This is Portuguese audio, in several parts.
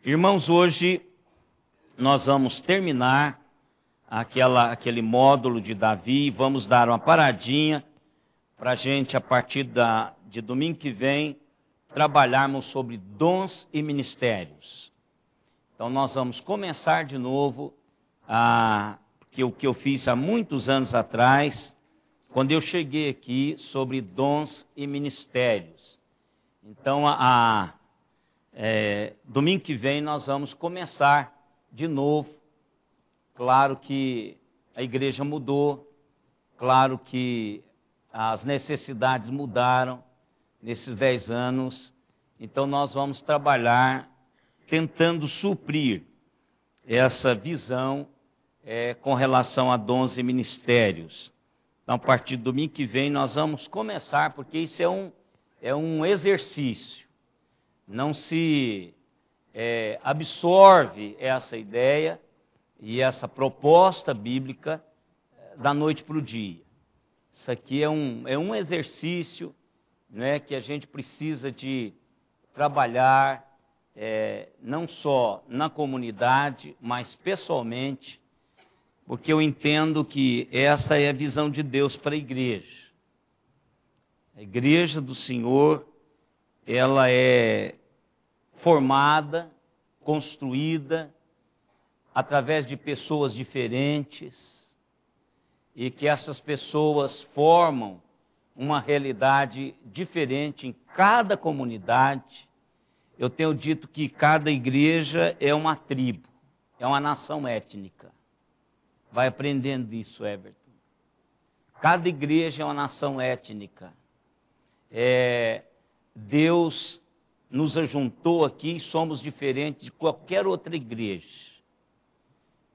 Irmãos, hoje nós vamos terminar aquele módulo de Davi e vamos dar uma paradinha para a gente, a partir de domingo que vem, trabalharmos sobre dons e ministérios. Então nós vamos começar de novo o que eu fiz há muitos anos atrás, quando eu cheguei aqui, sobre dons e ministérios. Então, domingo que vem nós vamos começar de novo. Claro que a igreja mudou, claro que as necessidades mudaram nesses 10 anos. Então nós vamos trabalhar tentando suprir essa visão com relação a dons e ministérios. Então, a partir do domingo que vem nós vamos começar, porque isso é um exercício. Não se absorve essa ideia e essa proposta bíblica da noite para o dia. Isso aqui é um exercício, né, que a gente precisa de trabalhar não só na comunidade, mas pessoalmente, porque eu entendo que essa é a visão de Deus para a igreja. A igreja do Senhor, ela é formada, construída através de pessoas diferentes, e que essas pessoas formam uma realidade diferente em cada comunidade. Eu tenho dito que cada igreja é uma tribo, é uma nação étnica. Vai aprendendo isso, Everton. Cada igreja é uma nação étnica. Deus nos ajuntou aqui e somos diferentes de qualquer outra igreja.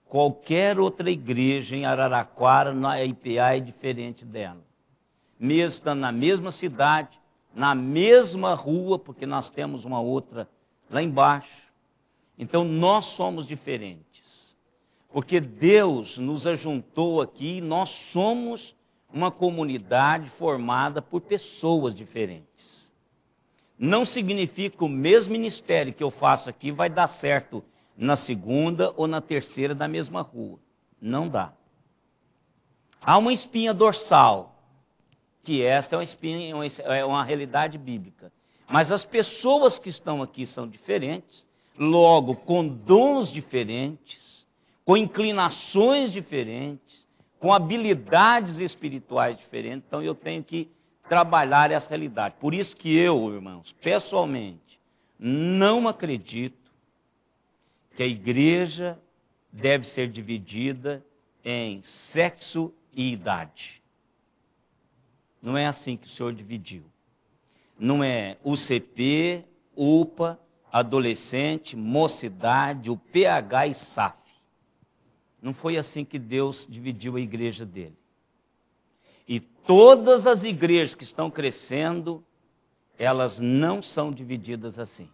Qualquer outra igreja em Araraquara, na IPA, é diferente dela. Mesmo estando na mesma cidade, na mesma rua, porque nós temos uma outra lá embaixo. Então nós somos diferentes. Porque Deus nos ajuntou aqui e nós somos uma comunidade formada por pessoas diferentes. Não significa que o mesmo ministério que eu faço aqui vai dar certo na segunda ou na terceira da mesma rua. Não dá. Há uma espinha dorsal, que esta é uma realidade bíblica. Mas as pessoas que estão aqui são diferentes, logo com dons diferentes, com inclinações diferentes, com habilidades espirituais diferentes. Então eu tenho que trabalhar essa realidade. Por isso que eu, irmãos, pessoalmente, não acredito que a igreja deve ser dividida em sexo e idade. Não é assim que o Senhor dividiu. Não é UCP, UPA, adolescente, mocidade, o PH e SAF. Não foi assim que Deus dividiu a igreja dele. E todas as igrejas que estão crescendo, elas não são divididas assim.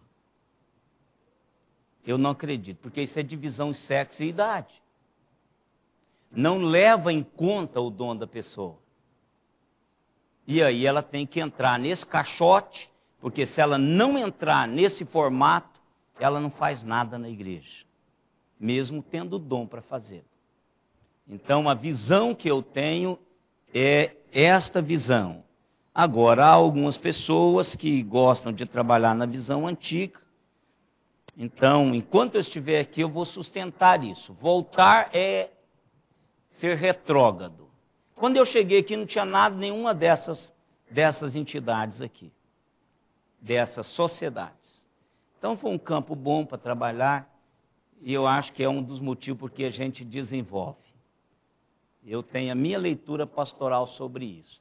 Eu não acredito, porque isso é divisão de sexo e idade. Não leva em conta o dom da pessoa. E aí ela tem que entrar nesse caixote, porque se ela não entrar nesse formato, ela não faz nada na igreja, mesmo tendo o dom para fazer. Então a visão que eu tenho é esta visão. Agora, há algumas pessoas que gostam de trabalhar na visão antiga. Então, enquanto eu estiver aqui, eu vou sustentar isso. Voltar é ser retrógrado. Quando eu cheguei aqui, não tinha nada, nenhuma dessas entidades aqui, dessas sociedades. Então, foi um campo bom para trabalhar, e eu acho que é um dos motivos porque a gente desenvolve. Eu tenho a minha leitura pastoral sobre isso.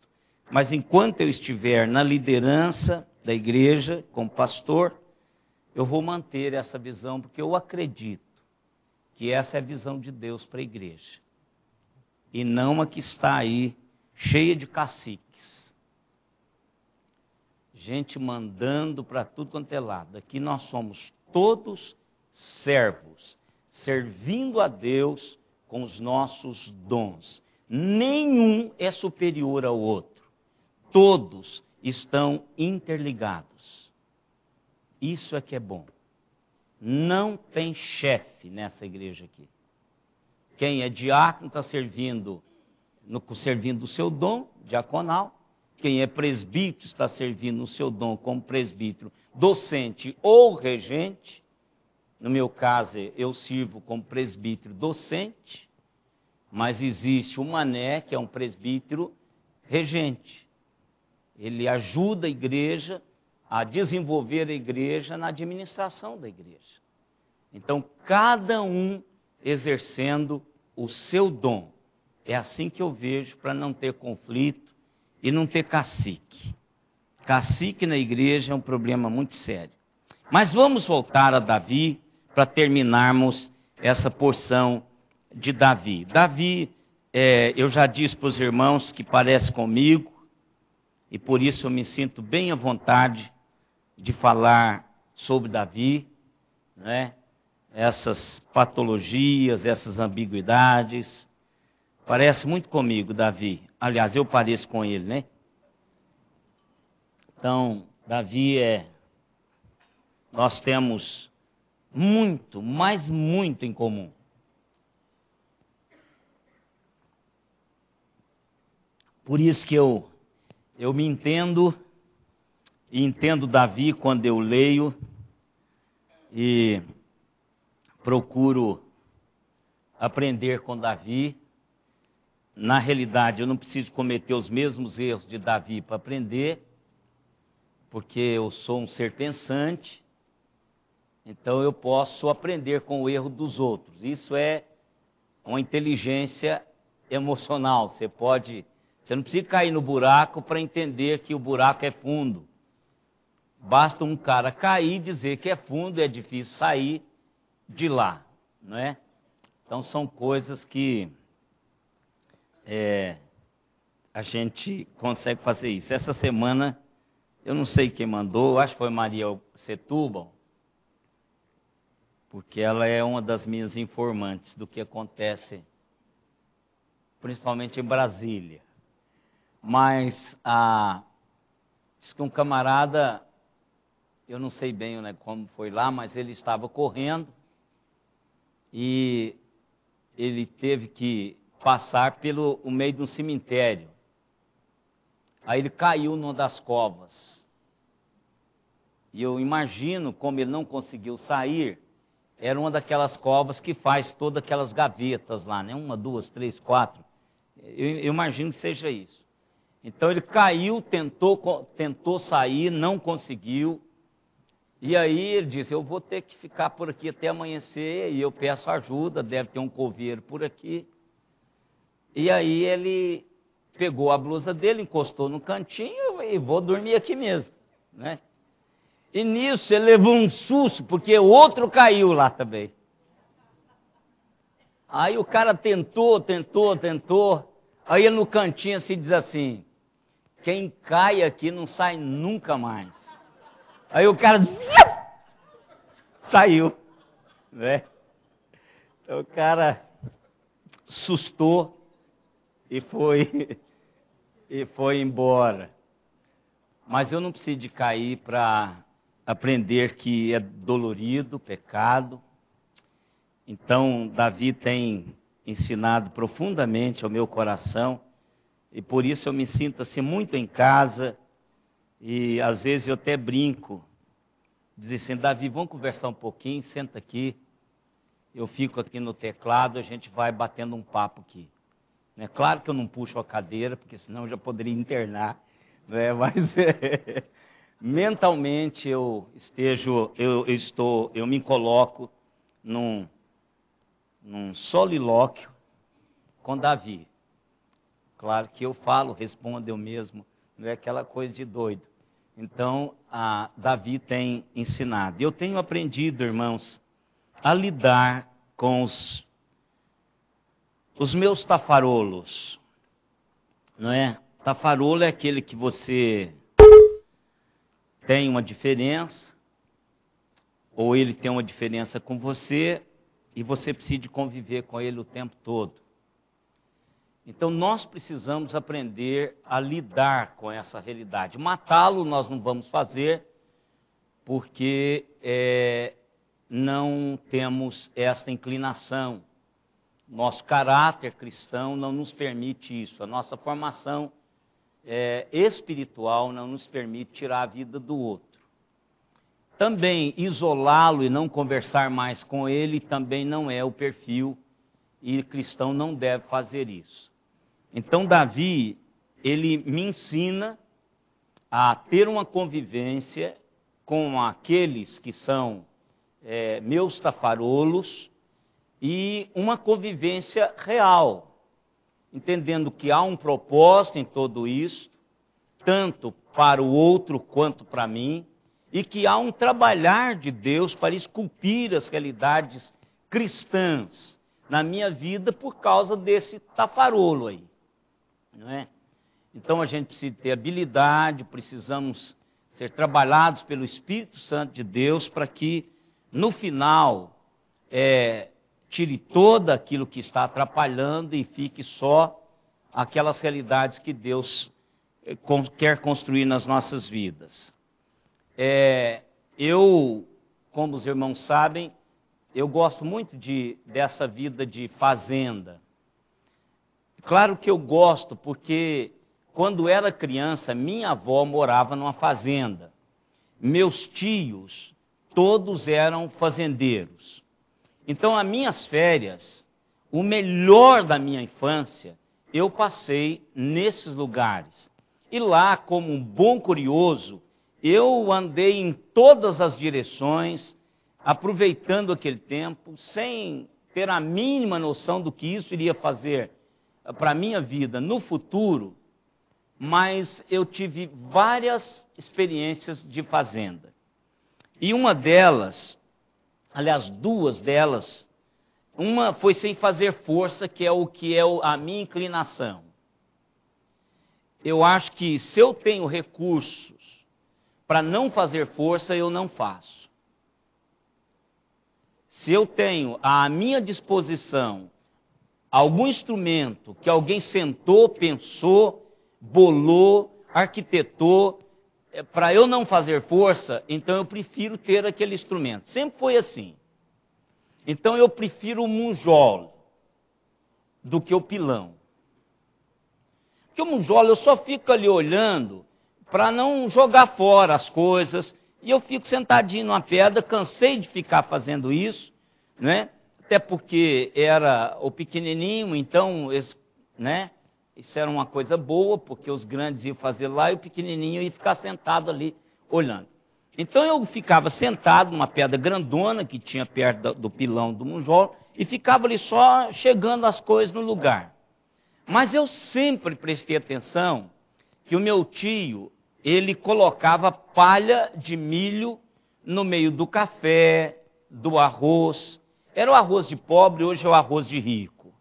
Mas enquanto eu estiver na liderança da igreja, como pastor, eu vou manter essa visão, porque eu acredito que essa é a visão de Deus para a igreja. E não a que está aí, cheia de caciques. Gente mandando para tudo quanto é lado. Aqui nós somos todos servos, servindo a Deus com os nossos dons. Nenhum é superior ao outro. Todos estão interligados. Isso é que é bom. não tem chefe nessa igreja aqui. Quem é diácono está servindo o seu dom diaconal. Quem é presbítero está servindo o seu dom como presbítero, docente ou regente. No meu caso, eu sirvo como presbítero docente, mas existe o mané, que é um presbítero regente. Ele ajuda a igreja a desenvolver a igreja na administração da igreja. Então, cada um exercendo o seu dom. É assim que eu vejo, para não ter conflito e não ter cacique. Cacique na igreja é um problema muito sério. Mas vamos voltar a Davi para terminarmos essa porção de Davi. Davi, eu já disse para os irmãos que parece comigo, e por isso eu me sinto bem à vontade de falar sobre Davi, né? Essas patologias, essas ambiguidades. Parece muito comigo, Davi. Aliás, eu pareço com ele, né? Então, Davi nós temos muito, mas muito em comum. Por isso que eu me entendo, e entendo Davi quando eu leio, e procuro aprender com Davi. Na realidade, eu não preciso cometer os mesmos erros de Davi para aprender, porque eu sou um ser pensante, então eu posso aprender com o erro dos outros. Isso é uma inteligência emocional. Você não precisa cair no buraco para entender que o buraco é fundo. Basta um cara cair e dizer que é fundo e é difícil sair de lá, não é? Então são coisas que a gente consegue fazer isso. Essa semana, eu não sei quem mandou, acho que foi Maria Setúbal, porque ela é uma das minhas informantes do que acontece, principalmente em Brasília. Mas diz que um camarada, eu não sei bem, né, como foi lá, mas ele estava correndo e ele teve que passar pelo meio de um cemitério. Aí ele caiu numa das covas. E eu imagino, como ele não conseguiu sair, era uma daquelas covas que faz todas aquelas gavetas lá, né? 1, 2, 3, 4. Eu imagino que seja isso. Então ele caiu, tentou sair, não conseguiu. E aí ele disse, eu vou ter que ficar por aqui até amanhecer, e eu peço ajuda, deve ter um coveiro por aqui. E aí ele pegou a blusa dele, encostou no cantinho e vou dormir aqui mesmo, né? E nisso ele levou um susto, porque outro caiu lá também. Aí o cara tentou. Aí ele no cantinho assim diz assim, quem cai aqui não sai nunca mais. Aí o cara saiu, né? Então o cara assustou e foi embora. Mas eu não preciso de cair para aprender que é dolorido o pecado. Então Davi tem ensinado profundamente ao meu coração, e por isso eu me sinto assim muito em casa, e às vezes eu até brinco, dizer assim, Davi, vamos conversar um pouquinho, senta aqui, eu fico aqui no teclado, a gente vai batendo um papo aqui. É claro que eu não puxo a cadeira, porque senão eu já poderia internar, né? Mas mentalmente eu me coloco num solilóquio com Davi. Claro que eu falo, respondo eu mesmo, não é aquela coisa de doido. Então, Davi tem ensinado. Eu tenho aprendido, irmãos, a lidar com os meus tafarolos, não é? Tafarolo é aquele que você tem uma diferença, ou ele tem uma diferença com você, e você precisa conviver com ele o tempo todo. Então nós precisamos aprender a lidar com essa realidade. Matá-lo nós não vamos fazer, porque não temos esta inclinação. Nosso caráter cristão não nos permite isso. A nossa formação espiritual não nos permite tirar a vida do outro. Também isolá-lo e não conversar mais com ele também não é o perfil, e cristão não deve fazer isso. Então Davi, ele me ensina a ter uma convivência com aqueles que são meus tafarolos, e uma convivência real, entendendo que há um propósito em tudo isso, tanto para o outro quanto para mim, e que há um trabalhar de Deus para esculpir as realidades cristãs na minha vida por causa desse tafarolo aí, não é? Então a gente precisa ter habilidade, precisamos ser trabalhados pelo Espírito Santo de Deus para que no final tire todo aquilo que está atrapalhando e fique só aquelas realidades que Deus quer construir nas nossas vidas. Eu, como os irmãos sabem, eu gosto muito dessa vida de fazenda. Claro que eu gosto porque quando era criança, minha avó morava numa fazenda. Meus tios, todos eram fazendeiros. Então, as minhas férias, o melhor da minha infância, eu passei nesses lugares. E lá, como um bom curioso, eu andei em todas as direções, aproveitando aquele tempo, sem ter a mínima noção do que isso iria fazer para a minha vida no futuro, mas eu tive várias experiências de fazenda. E uma delas, aliás, duas delas, uma foi sem fazer força, que é a minha inclinação. Eu acho que se eu tenho recursos para não fazer força, eu não faço. Se eu tenho à minha disposição algum instrumento que alguém sentou, pensou, bolou, arquitetou, para eu não fazer força, então eu prefiro ter aquele instrumento. Sempre foi assim. Então eu prefiro o munjolo do que o pilão. Porque o munjolo eu só fico ali olhando para não jogar fora as coisas, e eu fico sentadinho numa pedra, cansei de ficar fazendo isso, né? Até porque era o pequenininho, então, né? Isso era uma coisa boa, porque os grandes iam fazer lá e o pequenininho ia ficar sentado ali olhando. Então eu ficava sentado numa pedra grandona que tinha perto do pilão do munjolo e ficava ali só chegando as coisas no lugar. Mas eu sempre prestei atenção que o meu tio, ele colocava palha de milho no meio do café, do arroz. Era o arroz de pobre, hoje é o arroz de rico.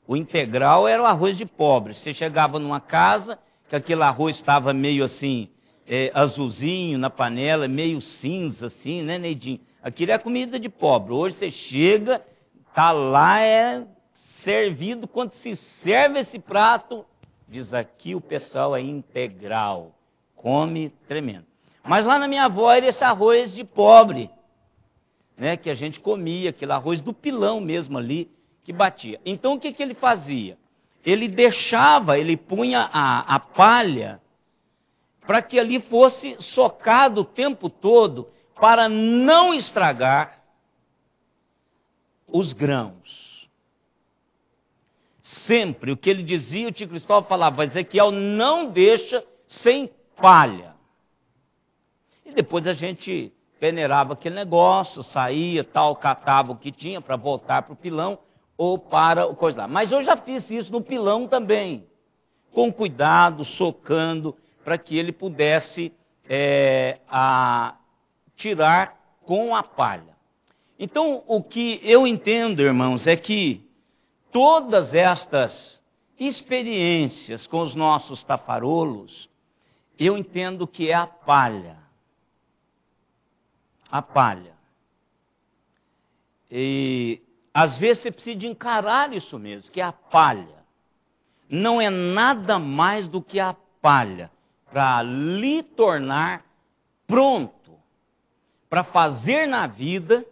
O integral era o arroz de pobre. Você chegava numa casa, que aquele arroz estava meio assim, azulzinho na panela, meio cinza assim, né, Neidinho? Aquilo é comida de pobre. Hoje você chega, tá lá, servido. Quando se serve esse prato, diz aqui o pessoal é integral. Come tremendo. Mas lá na minha avó era esse arroz de pobre, né, que a gente comia, aquele arroz do pilão mesmo ali, que batia. Então o que ele fazia? Ele punha a palha para que ali fosse socado o tempo todo para não estragar os grãos. Sempre o que ele dizia, o tio Cristóvão falava, Ezequiel, não deixa sem palha. E depois a gente peneirava aquele negócio, saía, tal, catava o que tinha para voltar para o pilão ou para o coisa lá. Mas eu já fiz isso no pilão também, com cuidado, socando, para que ele pudesse tirar com a palha. Então, o que eu entendo, irmãos, é que todas estas experiências com os nossos tafarolos, eu entendo que é a palha. A palha. E às vezes você precisa encarar isso mesmo, que é a palha. Não é nada mais do que a palha para lhe tornar pronto para fazer na vida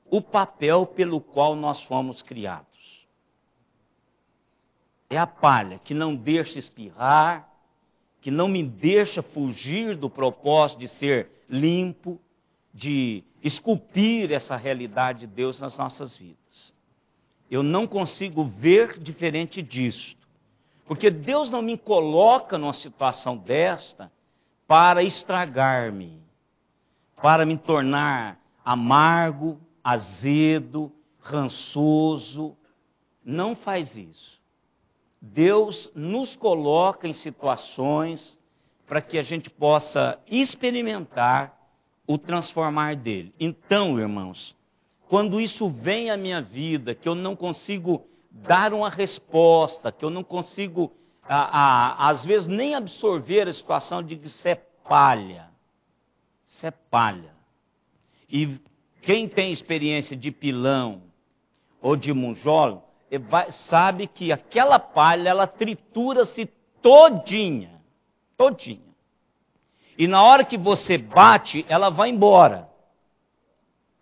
o papel pelo qual nós fomos criados. É a palha que não deixa espirrar, que não me deixa fugir do propósito de ser limpo, de esculpir essa realidade de Deus nas nossas vidas. Eu não consigo ver diferente disto, porque Deus não me coloca numa situação desta para estragar-me, para me tornar amargo, azedo, rançoso. Não faz isso. Deus nos coloca em situações para que a gente possa experimentar o transformar dele. Então, irmãos, quando isso vem à minha vida, que eu não consigo dar uma resposta, que eu não consigo, às vezes, nem absorver a situação, eu digo, isso é palha. Isso é palha. E quem tem experiência de pilão ou de monjolo, sabe que aquela palha, ela tritura-se todinha. Todinha. E na hora que você bate, ela vai embora.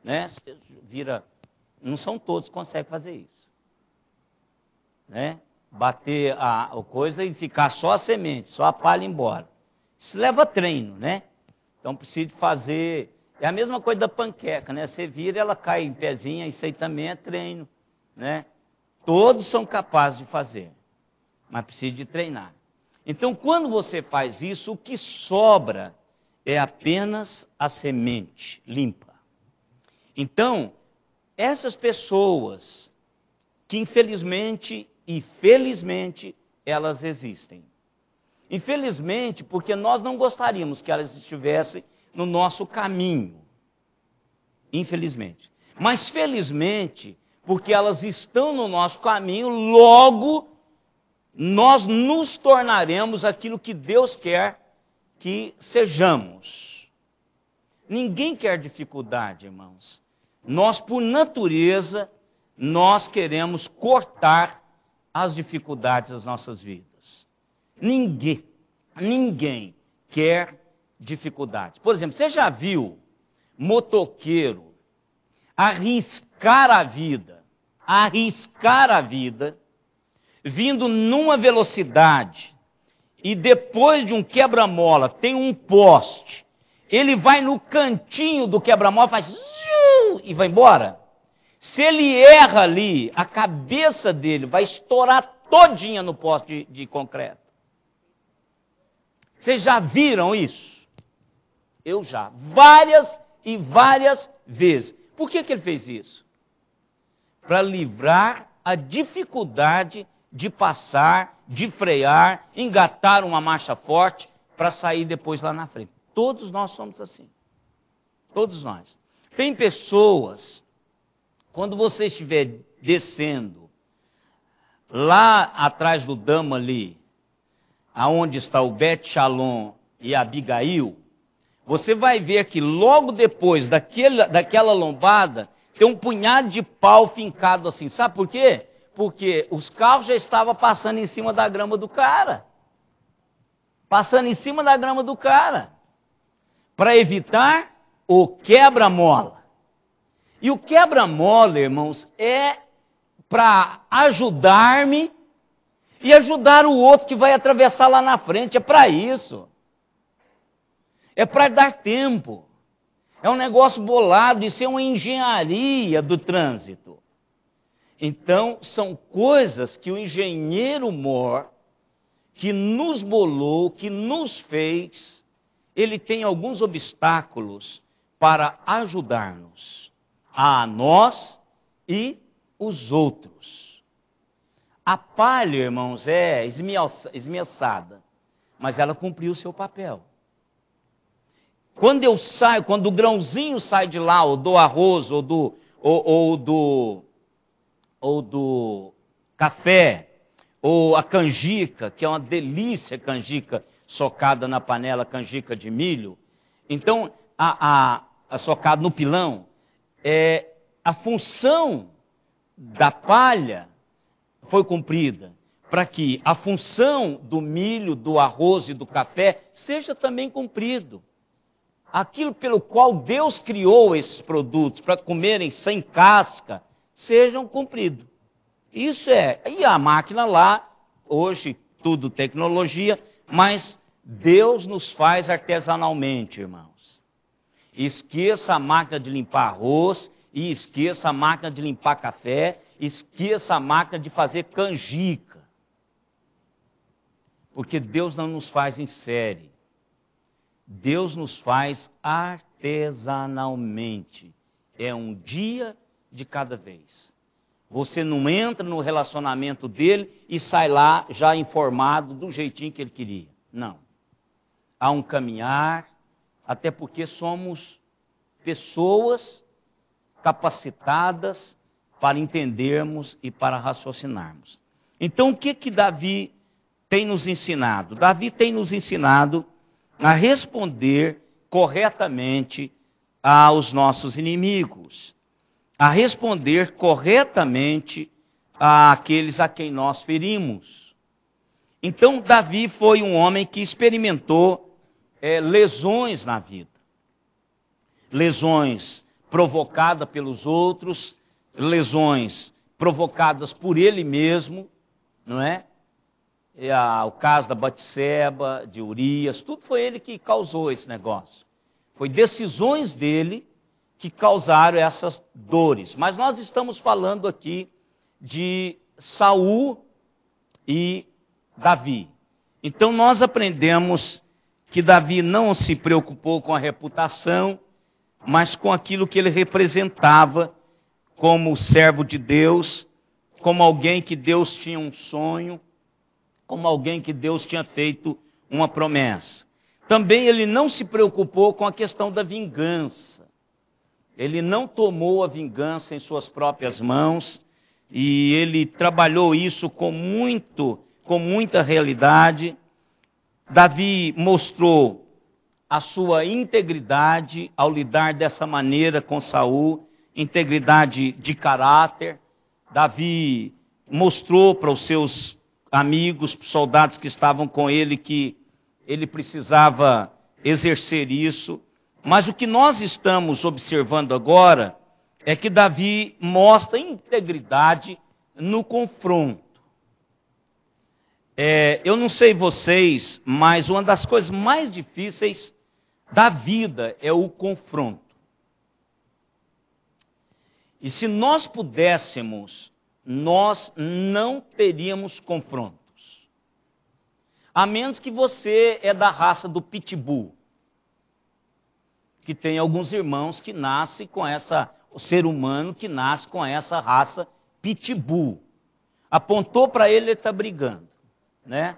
Né? Você vira... Não são todos que conseguem fazer isso. Né? Bater a coisa e ficar só a semente, só a palha embora. Isso leva treino, né? Então precisa fazer... É a mesma coisa da panqueca, né? Você vira e ela cai em pezinha, isso aí também é treino, né? Todos são capazes de fazer, mas precisa de treinar. Então, quando você faz isso, o que sobra é apenas a semente limpa. Então, essas pessoas que infelizmente e felizmente elas existem. Infelizmente, porque nós não gostaríamos que elas estivessem no nosso caminho. Infelizmente. Mas felizmente, porque elas estão no nosso caminho, logo nós nos tornaremos aquilo que Deus quer que sejamos. Ninguém quer dificuldade, irmãos. Nós, por natureza, nós queremos cortar as dificuldades das nossas vidas. Ninguém quer dificuldade. Por exemplo, você já viu motoqueiro arriscar a vida, vindo numa velocidade, e depois de um quebra-mola tem um poste, ele vai no cantinho do quebra-mola, faz e vai embora? Se ele erra ali, a cabeça dele vai estourar todinha no poste de concreto. Vocês já viram isso? Eu já. Várias e várias vezes. Por que ele fez isso? Para livrar a dificuldade de passar, de frear, engatar uma marcha forte para sair depois lá na frente. Todos nós somos assim. Todos nós. Tem pessoas, quando você estiver descendo, lá atrás do Dama ali, aonde está o Bet Shalom e a Abigail, você vai ver que logo depois daquela lombada, tem um punhado de pau fincado assim. Sabe por quê? Porque os carros já estavam passando em cima da grama do cara. Passando em cima da grama do cara. Para evitar o quebra-mola. E o quebra-mola, irmãos, é para ajudar-me e ajudar o outro que vai atravessar lá na frente. É para isso. É para dar tempo. É um negócio bolado, isso é uma engenharia do trânsito. Então, são coisas que o engenheiro mor, que nos bolou, que nos fez, ele tem alguns obstáculos para ajudar-nos, a nós e os outros. A palha, irmãos, é esmiuçada, mas ela cumpriu o seu papel. Quando eu saio, quando o grãozinho sai de lá, ou do arroz, ou do café, ou a canjica, que é uma delícia, canjica socada na panela, canjica de milho. Então, a socada no pilão, a função da palha foi cumprida, para que a função do milho, do arroz e do café seja também cumprido. aquilo pelo qual Deus criou esses produtos, para comerem sem casca, sejam cumpridos. Isso é. E a máquina lá, hoje, tudo tecnologia, mas Deus nos faz artesanalmente, irmãos. Esqueça a máquina de limpar arroz, e esqueça a máquina de limpar café, esqueça a máquina de fazer canjica. Porque Deus não nos faz em série. Deus nos faz artesanalmente. É um dia de cada vez. Você não entra no relacionamento dele e sai lá já informado do jeitinho que ele queria. Não. Há um caminhar, até porque somos pessoas capacitadas para entendermos e para raciocinarmos. Então, o que Davi tem nos ensinado? Davi tem nos ensinado a responder corretamente aos nossos inimigos, a responder corretamente àqueles a quem nós ferimos. Então, Davi foi um homem que experimentou lesões na vida. Lesões provocadas pelos outros, lesões provocadas por ele mesmo, não é? O caso da Batseba, de Urias, tudo foi ele que causou esse negócio. Foi decisões dele que causaram essas dores. Mas nós estamos falando aqui de Saul e Davi. Então nós aprendemos que Davi não se preocupou com a reputação, mas com aquilo que ele representava como servo de Deus, como alguém que Deus tinha um sonho, como alguém que Deus tinha feito uma promessa. Também ele não se preocupou com a questão da vingança. Ele não tomou a vingança em suas próprias mãos e ele trabalhou isso com muita realidade. Davi mostrou a sua integridade ao lidar dessa maneira com Saul, integridade de caráter. Davi mostrou para os seus amigos, soldados que estavam com ele, que ele precisava exercer isso. Mas o que nós estamos observando agora é que Davi mostra integridade no confronto. Eu não sei vocês, mas uma das coisas mais difíceis da vida é o confronto. E se nós pudéssemos, nós não teríamos confrontos. A menos que você é da raça do pitbull. Que tem alguns irmãos que nascem com o ser humano que nasce com essa raça pitbull. Apontou para ele está brigando, né?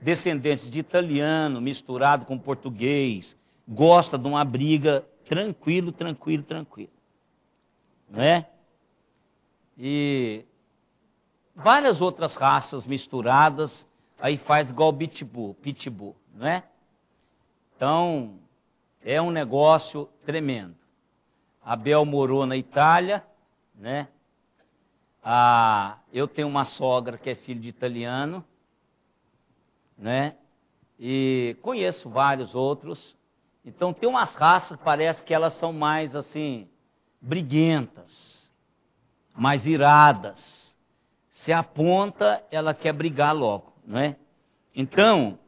Descendentes de italiano, misturado com português, gosta de uma briga tranquilo, né? E várias outras raças misturadas, aí faz igual pitbull, né? Então, é um negócio tremendo. Abel morou na Itália, né? Eu tenho uma sogra que é filho de italiano, né? E conheço vários outros. Então tem umas raças que parece que elas são mais assim, briguentas, mais iradas. Se aponta, ela quer brigar logo, não é? Então,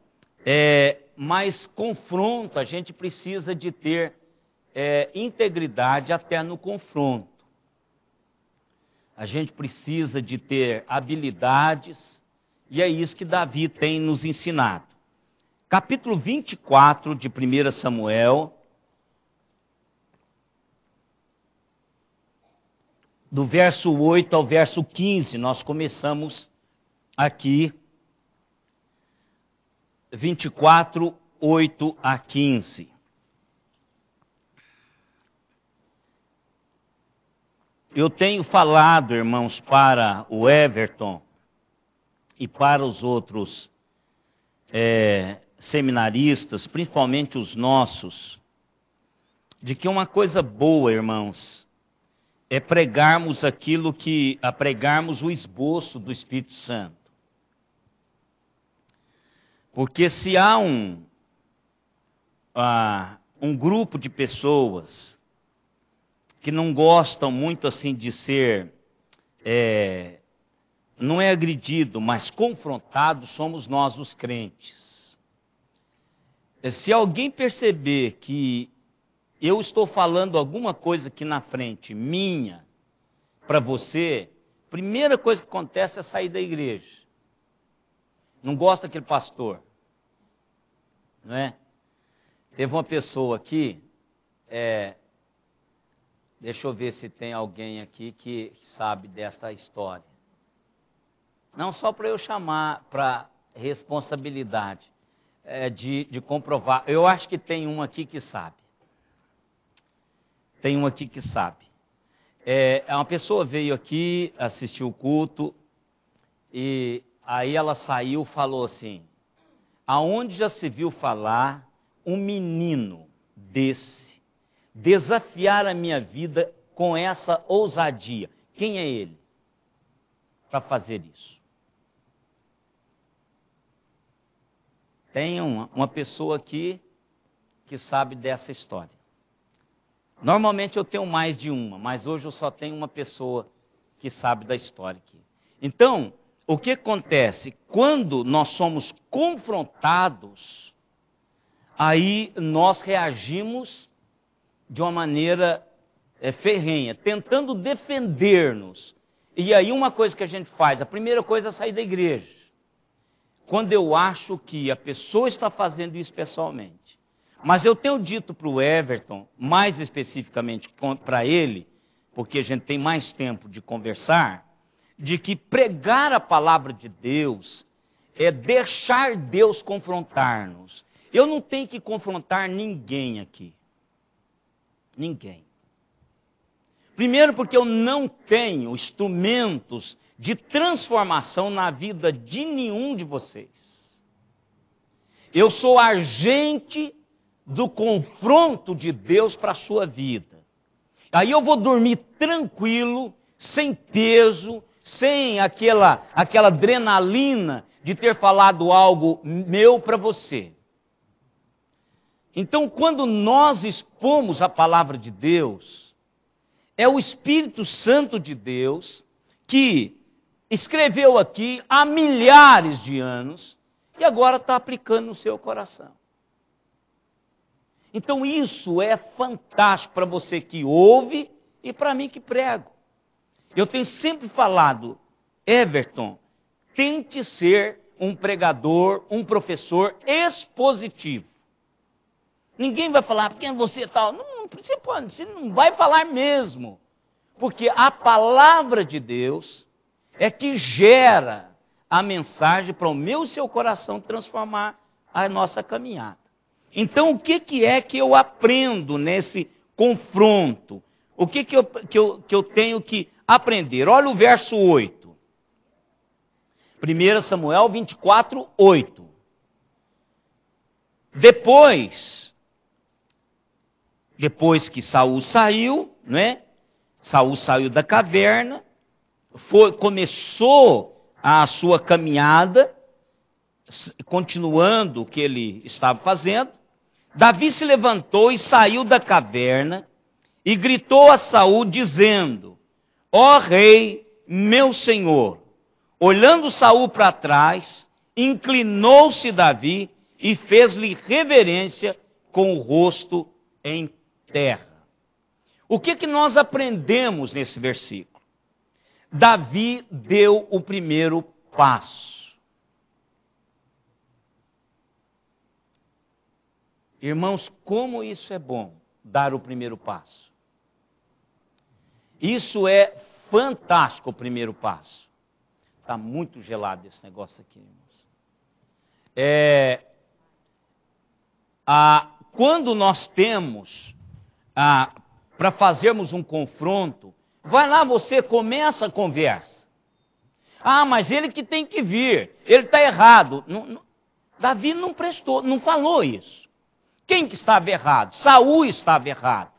mas confronto, a gente precisa de ter integridade até no confronto. A gente precisa de ter habilidades, e é isso que Davi tem nos ensinado. Capítulo 24 de 1 Samuel, do verso 8 ao verso 15, nós começamos aqui, 24, 8 a 15. Eu tenho falado, irmãos, para o Everton e para os outros seminaristas, principalmente os nossos, de que uma coisa boa, irmãos, é pregarmos pregarmos o esboço do Espírito Santo. Porque se há um grupo de pessoas que não gostam muito assim de ser, não é agredido, mas confrontado, somos nós os crentes. Se alguém perceber que eu estou falando alguma coisa aqui na frente, minha, para você, primeira coisa que acontece é sair da igreja. Não gosta daquele pastor, não é? Teve uma pessoa aqui, deixa eu ver se tem alguém aqui que sabe dessa história. Não só para eu chamar para responsabilidade, de comprovar. Eu acho que tem um aqui que sabe. Tem um aqui que sabe. Uma pessoa veio aqui, assistiu o culto, e aí ela saiu e falou assim: aonde já se viu falar um menino desse desafiar a minha vida com essa ousadia? Quem é ele para fazer isso? Tem uma pessoa aqui que sabe dessa história. Normalmente eu tenho mais de uma, mas hoje eu só tenho uma pessoa que sabe da história aqui. Então, o que acontece? Quando nós somos confrontados, aí nós reagimos de uma maneira ferrenha, tentando defender-nos. E aí uma coisa que a gente faz, a primeira coisa é sair da igreja. Quando eu acho que a pessoa está fazendo isso pessoalmente. Mas eu tenho dito para o Everton, mais especificamente para ele, porque a gente tem mais tempo de conversar, de que pregar a palavra de Deus é deixar Deus confrontar-nos. Eu não tenho que confrontar ninguém aqui. Ninguém. Primeiro porque eu não tenho instrumentos de transformação na vida de nenhum de vocês. Eu sou agente do confronto de Deus para a sua vida. Aí eu vou dormir tranquilo, sem peso, sem aquela adrenalina de ter falado algo meu para você. Então, quando nós expomos a palavra de Deus, é o Espírito Santo de Deus que escreveu aqui há milhares de anos e agora está aplicando no seu coração. Então isso é fantástico para você que ouve e para mim que prego. Eu tenho sempre falado, Everton, tente ser um pregador, um professor expositivo. Ninguém vai falar, quem é você tal? Não, você não vai falar mesmo. Porque a palavra de Deus é que gera a mensagem para o meu e seu coração transformar a nossa caminhada. Então, o que é que eu aprendo nesse confronto? O que eu tenho que aprender? Olha o verso 8. 1 Samuel 24, 8. Depois que Saul saiu, né? Saul saiu da caverna, começou a sua caminhada, continuando o que ele estava fazendo. Davi se levantou e saiu da caverna e gritou a Saul dizendo: ó rei, meu senhor. Olhando Saul para trás, inclinou-se Davi e fez-lhe reverência com o rosto em terra. O que nós aprendemos nesse versículo? Davi deu o primeiro passo. Irmãos, como isso é bom, dar o primeiro passo. Isso é fantástico, o primeiro passo. Está muito gelado esse negócio aqui, irmãos. Quando nós temos, para fazermos um confronto, vai lá, você começa a conversa. Mas ele que tem que vir, ele está errado. Davi não prestou, não falou isso. Quem que estava errado? Saul estava errado.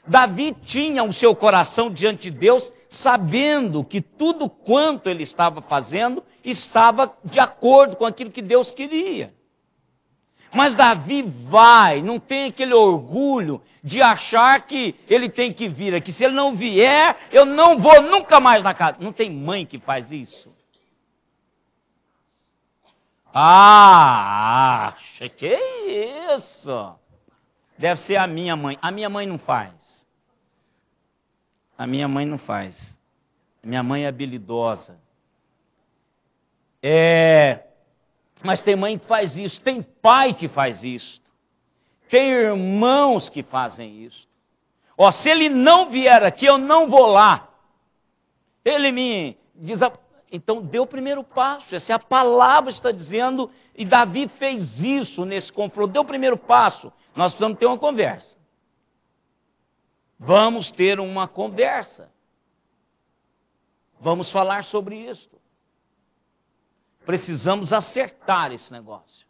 Davi tinha o seu coração diante de Deus, sabendo que tudo quanto ele estava fazendo estava de acordo com aquilo que Deus queria. Mas Davi vai, não tem aquele orgulho de achar que ele tem que vir aqui. Se ele não vier, eu não vou nunca mais na casa. Não tem mãe que faz isso? Acha que isso? Deve ser a minha mãe. A minha mãe não faz. A minha mãe não faz. Minha mãe é habilidosa. Mas tem mãe que faz isso, tem pai que faz isso, tem irmãos que fazem isso. Ó, se ele não vier aqui, eu não vou lá. Ele me diz, então dê o primeiro passo, essa é a palavra que está dizendo, e Davi fez isso nesse confronto, deu o primeiro passo. Nós precisamos ter uma conversa. Vamos ter uma conversa. Vamos falar sobre isso. Precisamos acertar esse negócio.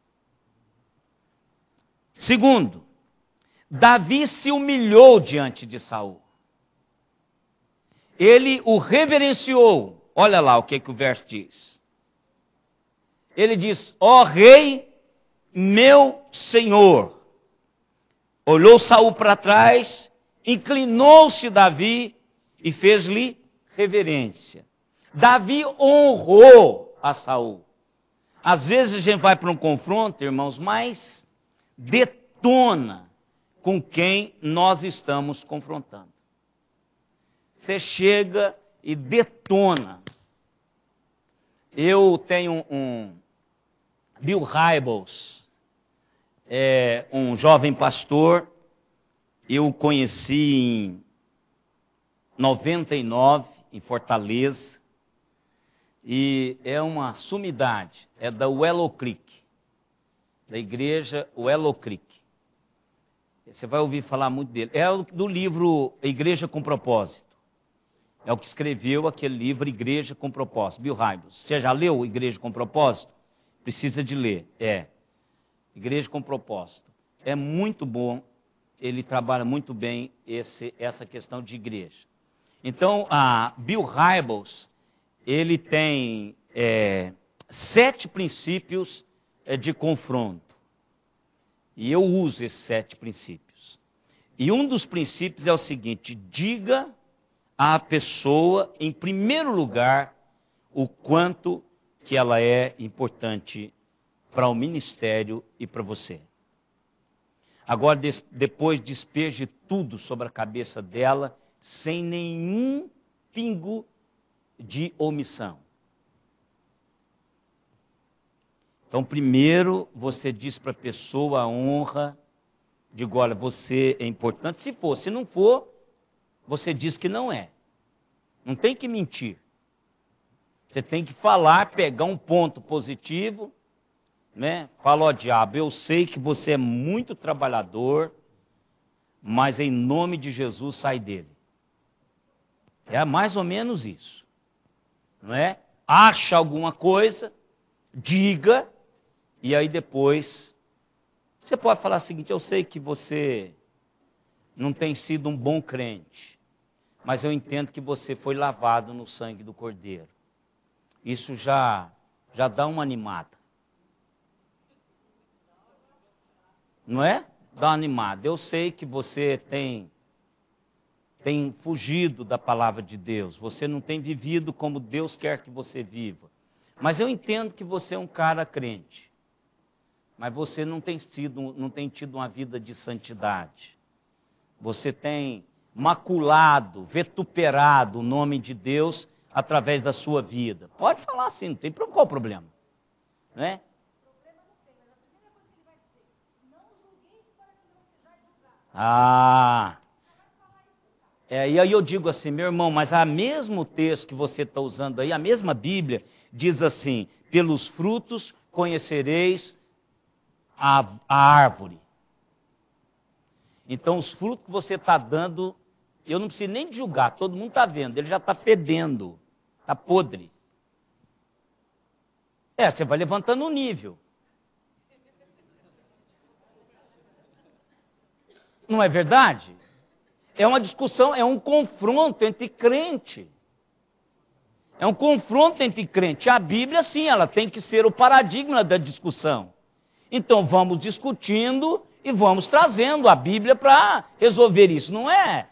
Segundo, Davi se humilhou diante de Saul. Ele o reverenciou. Olha lá o que o verso diz. Ele diz, ó rei, meu senhor. Olhou Saul para trás, inclinou-se Davi e fez-lhe reverência. Davi honrou a Saul. Às vezes a gente vai para um confronto, irmãos, mas detona com quem nós estamos confrontando. Você chega e detona. Eu tenho um Bill Hybels, um jovem pastor, eu o conheci em 99, em Fortaleza, e é uma sumidade, é da Willow Creek, da igreja Willow Creek. Você vai ouvir falar muito dele. É do livro Igreja com Propósito. É o que escreveu aquele livro Igreja com Propósito, Bill Hybels. Você já leu Igreja com Propósito? Precisa de ler. Igreja com Propósito. É muito bom, ele trabalha muito bem essa questão de igreja. Então, a Bill Hybels, ele tem 7 princípios de confronto. E eu uso esses 7 princípios. E um dos princípios é o seguinte: diga à pessoa, em primeiro lugar, o quanto que ela é importante para o ministério e para você. Agora, depois despeje tudo sobre a cabeça dela, sem nenhum pingo de omissão. Então, primeiro, você diz para a pessoa a honra, digo, olha, você é importante. Se for, se não for, você diz que não é. Não tem que mentir. Você tem que falar, pegar um ponto positivo, né? Fala, ó diabo, eu sei que você é muito trabalhador, mas em nome de Jesus sai dele. É mais ou menos isso. Não é? Acha alguma coisa, diga, e aí depois você pode falar o seguinte: eu sei que você não tem sido um bom crente, mas eu entendo que você foi lavado no sangue do Cordeiro. Isso já dá uma animada. Não é? Dá uma animada. Eu sei que você tem fugido da palavra de Deus. Você não tem vivido como Deus quer que você viva. Mas eu entendo que você é um cara crente. Mas você não tem tido uma vida de santidade. Você tem maculado, vituperado o nome de Deus através da sua vida. Pode falar assim, não tem qual o problema. Não é? E aí eu digo assim, meu irmão, mas o mesmo texto que você está usando aí, a mesma Bíblia, diz assim: pelos frutos conhecereis a árvore. Então, os frutos que você está dando, eu não preciso nem de julgar, todo mundo está vendo, ele já está fedendo, está podre. Você vai levantando o nível. Não é verdade? É uma discussão, é um confronto entre crente. É um confronto entre crente. A Bíblia, sim, ela tem que ser o paradigma da discussão. Então vamos discutindo e vamos trazendo a Bíblia para resolver isso. Não é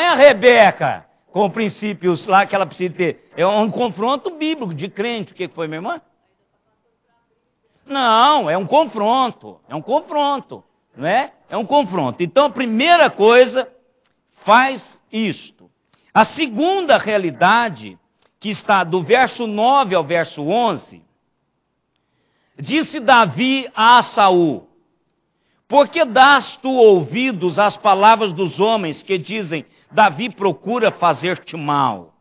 a Rebeca com princípios lá que ela precisa ter. É um confronto bíblico de crente. O que foi, minha irmã? Não, é um confronto. Não é? É um confronto. Então a primeira coisa, faz isto. A segunda realidade, que está do verso 9 ao verso 11, disse Davi a Saul: por que dás tu ouvidos às palavras dos homens que dizem, Davi procura fazer-te mal?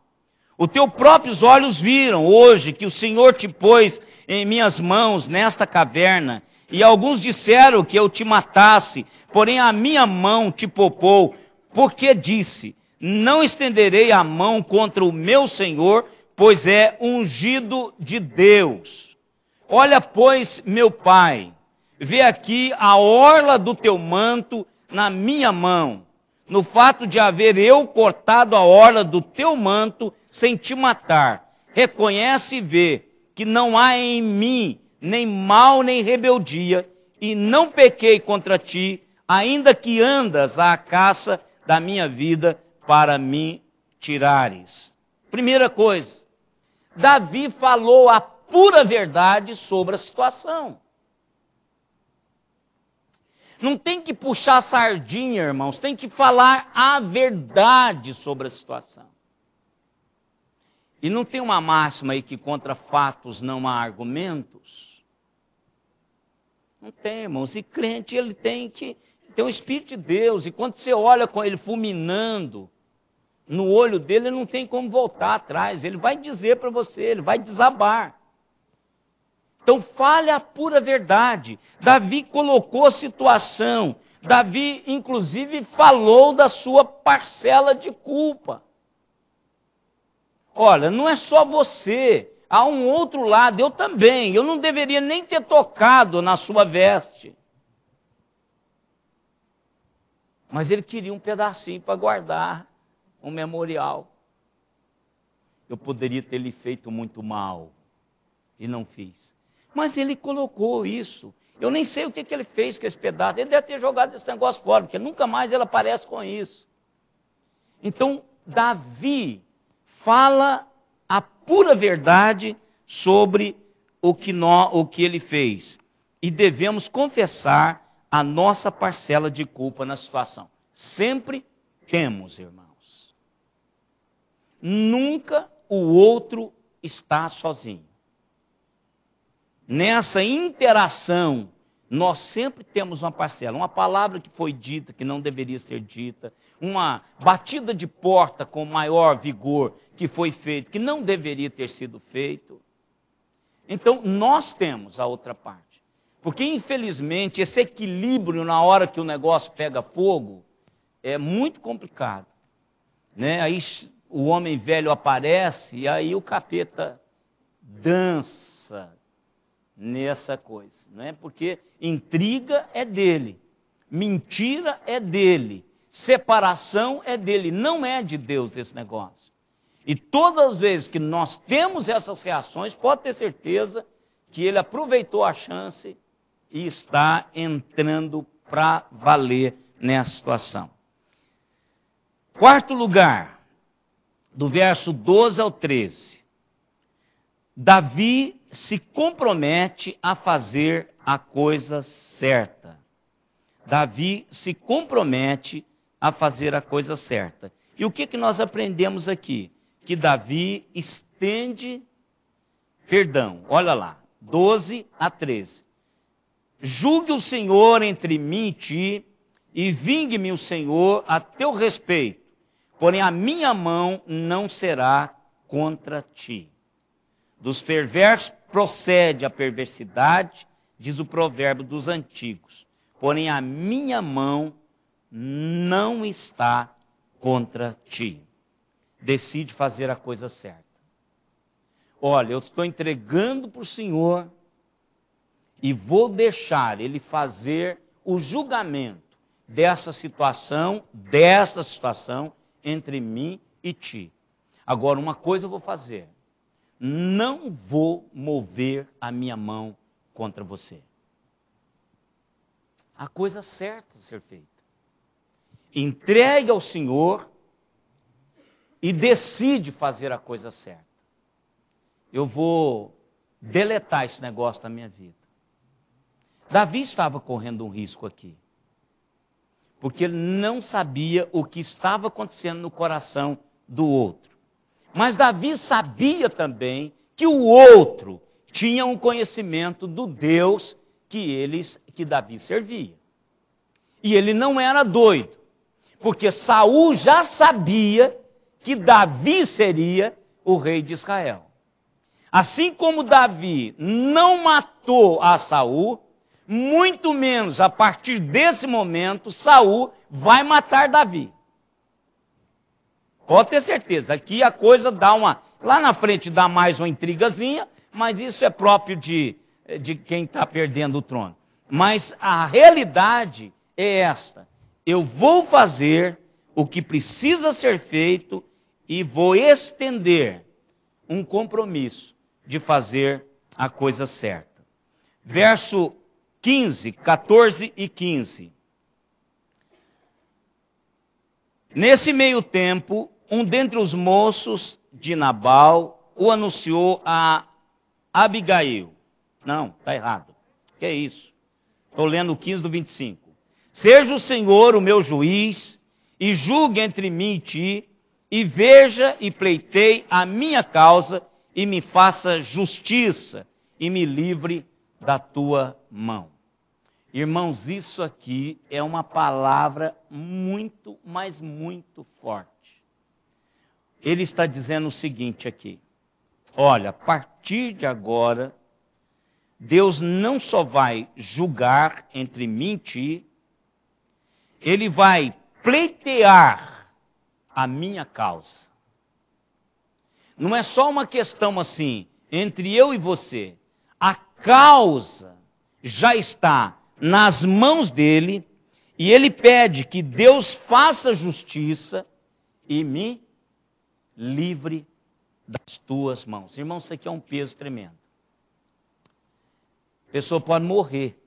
Os teus próprios olhos viram hoje que o Senhor te pôs em minhas mãos nesta caverna, e alguns disseram que eu te matasse, porém a minha mão te poupou, porque disse, não estenderei a mão contra o meu Senhor, pois é ungido de Deus. Olha, pois, meu pai, vê aqui a orla do teu manto na minha mão. No fato de haver eu cortado a orla do teu manto sem te matar, reconhece e vê que não há em mim nem mal nem rebeldia, e não pequei contra ti, ainda que andas à caça da minha vida para me tirares. Primeira coisa, Davi falou a pura verdade sobre a situação. Não tem que puxar sardinha, irmãos, tem que falar a verdade sobre a situação. E não tem uma máxima aí que contra fatos não há argumentos? Não tem, irmãos. E crente, ele tem que ter o Espírito de Deus. E quando você olha com ele fulminando no olho dele, ele não tem como voltar atrás. Ele vai dizer para você, ele vai desabar. Então fale a pura verdade. Davi colocou a situação. Davi, inclusive, falou da sua parcela de culpa. Olha, não é só você, há um outro lado, eu também. Eu não deveria nem ter tocado na sua veste. Mas ele queria um pedacinho para guardar, um memorial. Eu poderia ter lhe feito muito mal, e não fiz. Mas ele colocou isso. Eu nem sei o que ele fez com esse pedaço. Ele deve ter jogado esse negócio fora, porque nunca mais ele aparece com isso. Então, Davi fala a pura verdade sobre o que ele fez. E devemos confessar a nossa parcela de culpa na situação. Sempre temos, irmãos. Nunca o outro está sozinho. Nessa interação, nós sempre temos uma parcela. Uma palavra que foi dita, que não deveria ser dita. Uma batida de porta com maior vigor que foi feito, que não deveria ter sido feito. Então, nós temos a outra parte. Porque, infelizmente, esse equilíbrio na hora que o negócio pega fogo é muito complicado. Né? Aí o homem velho aparece e aí o capeta dança nessa coisa. Né? Porque intriga é dele, mentira é dele, separação é dele, não é de Deus esse negócio. E todas as vezes que nós temos essas reações, pode ter certeza que ele aproveitou a chance e está entrando para valer nessa situação. Quarto lugar, do verso 12 ao 13. Davi se compromete a fazer a coisa certa. Davi se compromete a fazer a coisa certa. E o que nós aprendemos aqui? Que Davi estende perdão. Olha lá, 12 a 13. Julgue o Senhor entre mim e ti, e vingue-me o Senhor a teu respeito, porém a minha mão não será contra ti. Dos perversos procede a perversidade, diz o provérbio dos antigos, porém a minha mão não está contra ti. Decide fazer a coisa certa. Olha, eu estou entregando para o Senhor e vou deixar Ele fazer o julgamento dessa situação entre mim e ti. Agora, uma coisa eu vou fazer. Não vou mover a minha mão contra você. a coisa certa a ser feita. Entregue ao Senhor e decide fazer a coisa certa. Eu vou deletar esse negócio da minha vida. Davi estava correndo um risco aqui, porque ele não sabia o que estava acontecendo no coração do outro. Mas Davi sabia também que o outro tinha um conhecimento do Deus que Davi servia. E ele não era doido, porque Saul já sabia que Davi seria o rei de Israel. Assim como Davi não matou a Saul, muito menos a partir desse momento Saul vai matar Davi. Pode ter certeza, aqui a coisa dá uma... Lá na frente dá mais uma intrigazinha, mas isso é próprio de quem está perdendo o trono. Mas a realidade é esta. Eu vou fazer o que precisa ser feito e vou estender um compromisso de fazer a coisa certa. Verso 15, 14 e 15. Nesse meio tempo, um dentre os moços de Nabal o anunciou a Abigail. Não, está errado. Que é isso? Estou lendo o 15 do 25. Seja o Senhor o meu juiz, e julgue entre mim e ti, e veja e pleitei a minha causa, e me faça justiça, e me livre da tua mão. Irmãos, isso aqui é uma palavra muito, mas muito forte. Ele está dizendo o seguinte aqui: olha, a partir de agora, Deus não só vai julgar entre mim e ti, Ele vai pleitear a minha causa. Não é só uma questão assim, entre eu e você. A causa já está nas mãos dele, e ele pede que Deus faça justiça e me livre das tuas mãos. Irmão, isso aqui é um peso tremendo. A pessoa pode morrer.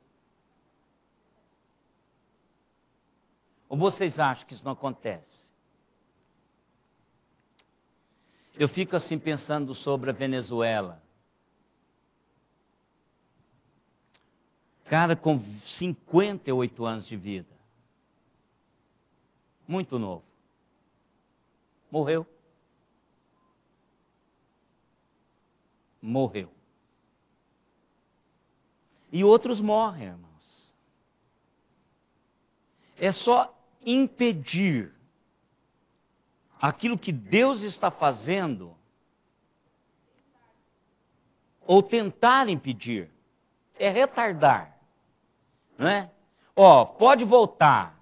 Ou vocês acham que isso não acontece? Eu fico assim pensando sobre a Venezuela. Cara com 58 anos de vida. Muito novo. Morreu. Morreu. E outros morrem, irmãos. É só impedir aquilo que Deus está fazendo, ou tentar impedir, é retardar, não é? Pode voltar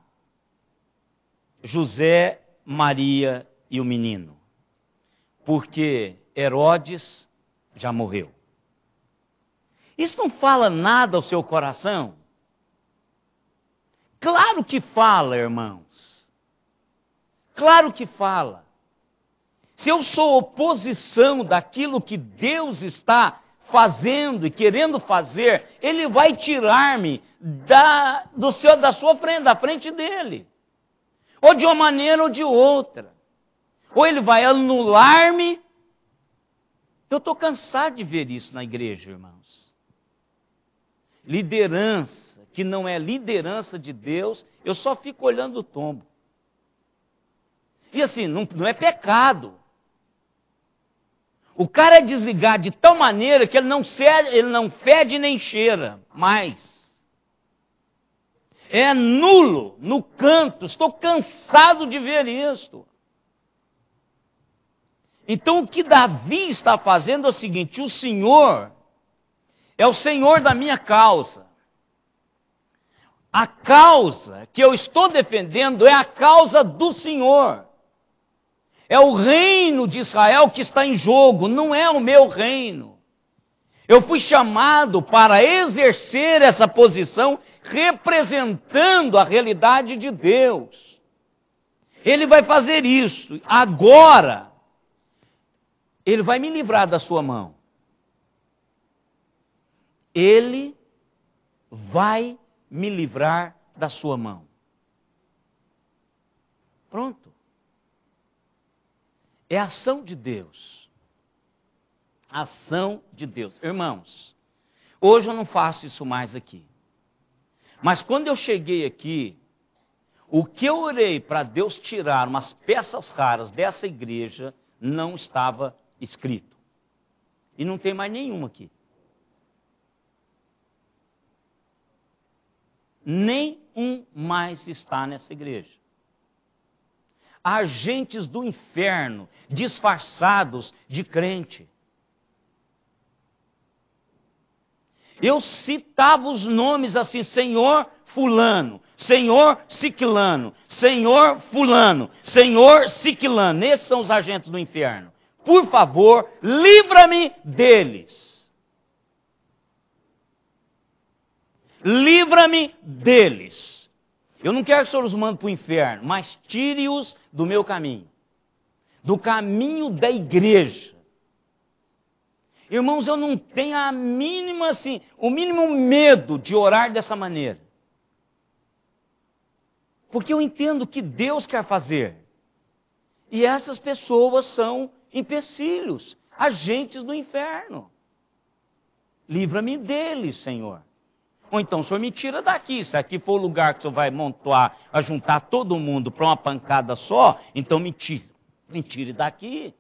José, Maria e o menino, porque Herodes já morreu. Isso não fala nada ao seu coração? Claro que fala, irmãos. Claro que fala. Se eu sou oposição daquilo que Deus está fazendo e querendo fazer, Ele vai tirar-me da sua frente, da frente dele. Ou de uma maneira ou de outra. Ou Ele vai anular-me. Eu estou cansado de ver isso na igreja, irmãos. Liderança, que não é liderança de Deus, eu só fico olhando o tombo. E assim, não é pecado. O cara é desligado de tal maneira que ele não fede nem cheira mais. É nulo, no canto. Estou cansado de ver isso. Então o que Davi está fazendo é o seguinte: o Senhor é o Senhor da minha causa. A causa que eu estou defendendo é a causa do Senhor. É o reino de Israel que está em jogo, não é o meu reino. Eu fui chamado para exercer essa posição representando a realidade de Deus. Ele vai fazer isso. Agora, Ele vai me livrar da sua mão. Ele vai me livrar da sua mão. Pronto. É a ação de Deus. Ação de Deus. Irmãos, hoje eu não faço isso mais aqui. Mas quando eu cheguei aqui, o que eu orei para Deus tirar umas peças raras dessa igreja não estava escrito. E não tem mais nenhuma aqui. Nenhum mais está nessa igreja. Agentes do inferno, disfarçados de crente. Eu citava os nomes assim, Senhor fulano, Senhor ciclano, Senhor fulano, Senhor ciclano. Esses são os agentes do inferno. Por favor, livra-me deles. Livra-me deles. Eu não quero que o Senhor os mande para o inferno, mas tire-os do meu caminho. Do caminho da igreja. Irmãos, eu não tenho a mínima, assim, o mínimo medo de orar dessa maneira. Porque eu entendo o que Deus quer fazer. E essas pessoas são empecilhos, agentes do inferno. Livra-me deles, Senhor. Ou então o Senhor me tira daqui. Se aqui for o lugar que o Senhor vai montar, vai juntar todo mundo para uma pancada só, então me tire daqui.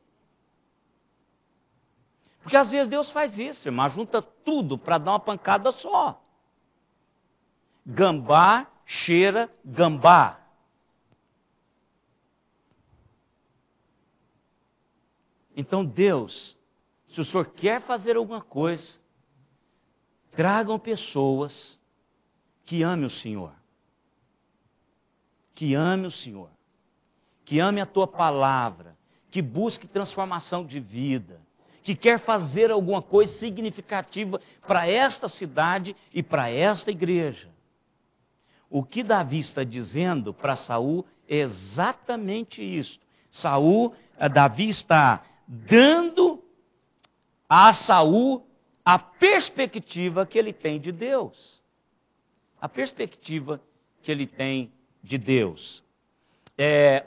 Porque às vezes Deus faz isso, irmão, junta tudo para dar uma pancada só. Gambá cheira gambá. Então Deus, se o Senhor quer fazer alguma coisa, tragam pessoas que amem o Senhor. Que amem o Senhor. Que amem a tua palavra. Que busque transformação de vida. Que quer fazer alguma coisa significativa para esta cidade e para esta igreja. O que Davi está dizendo para Saul é exatamente isso. Davi está dando a Saul a perspectiva que ele tem de Deus. A perspectiva que ele tem de Deus.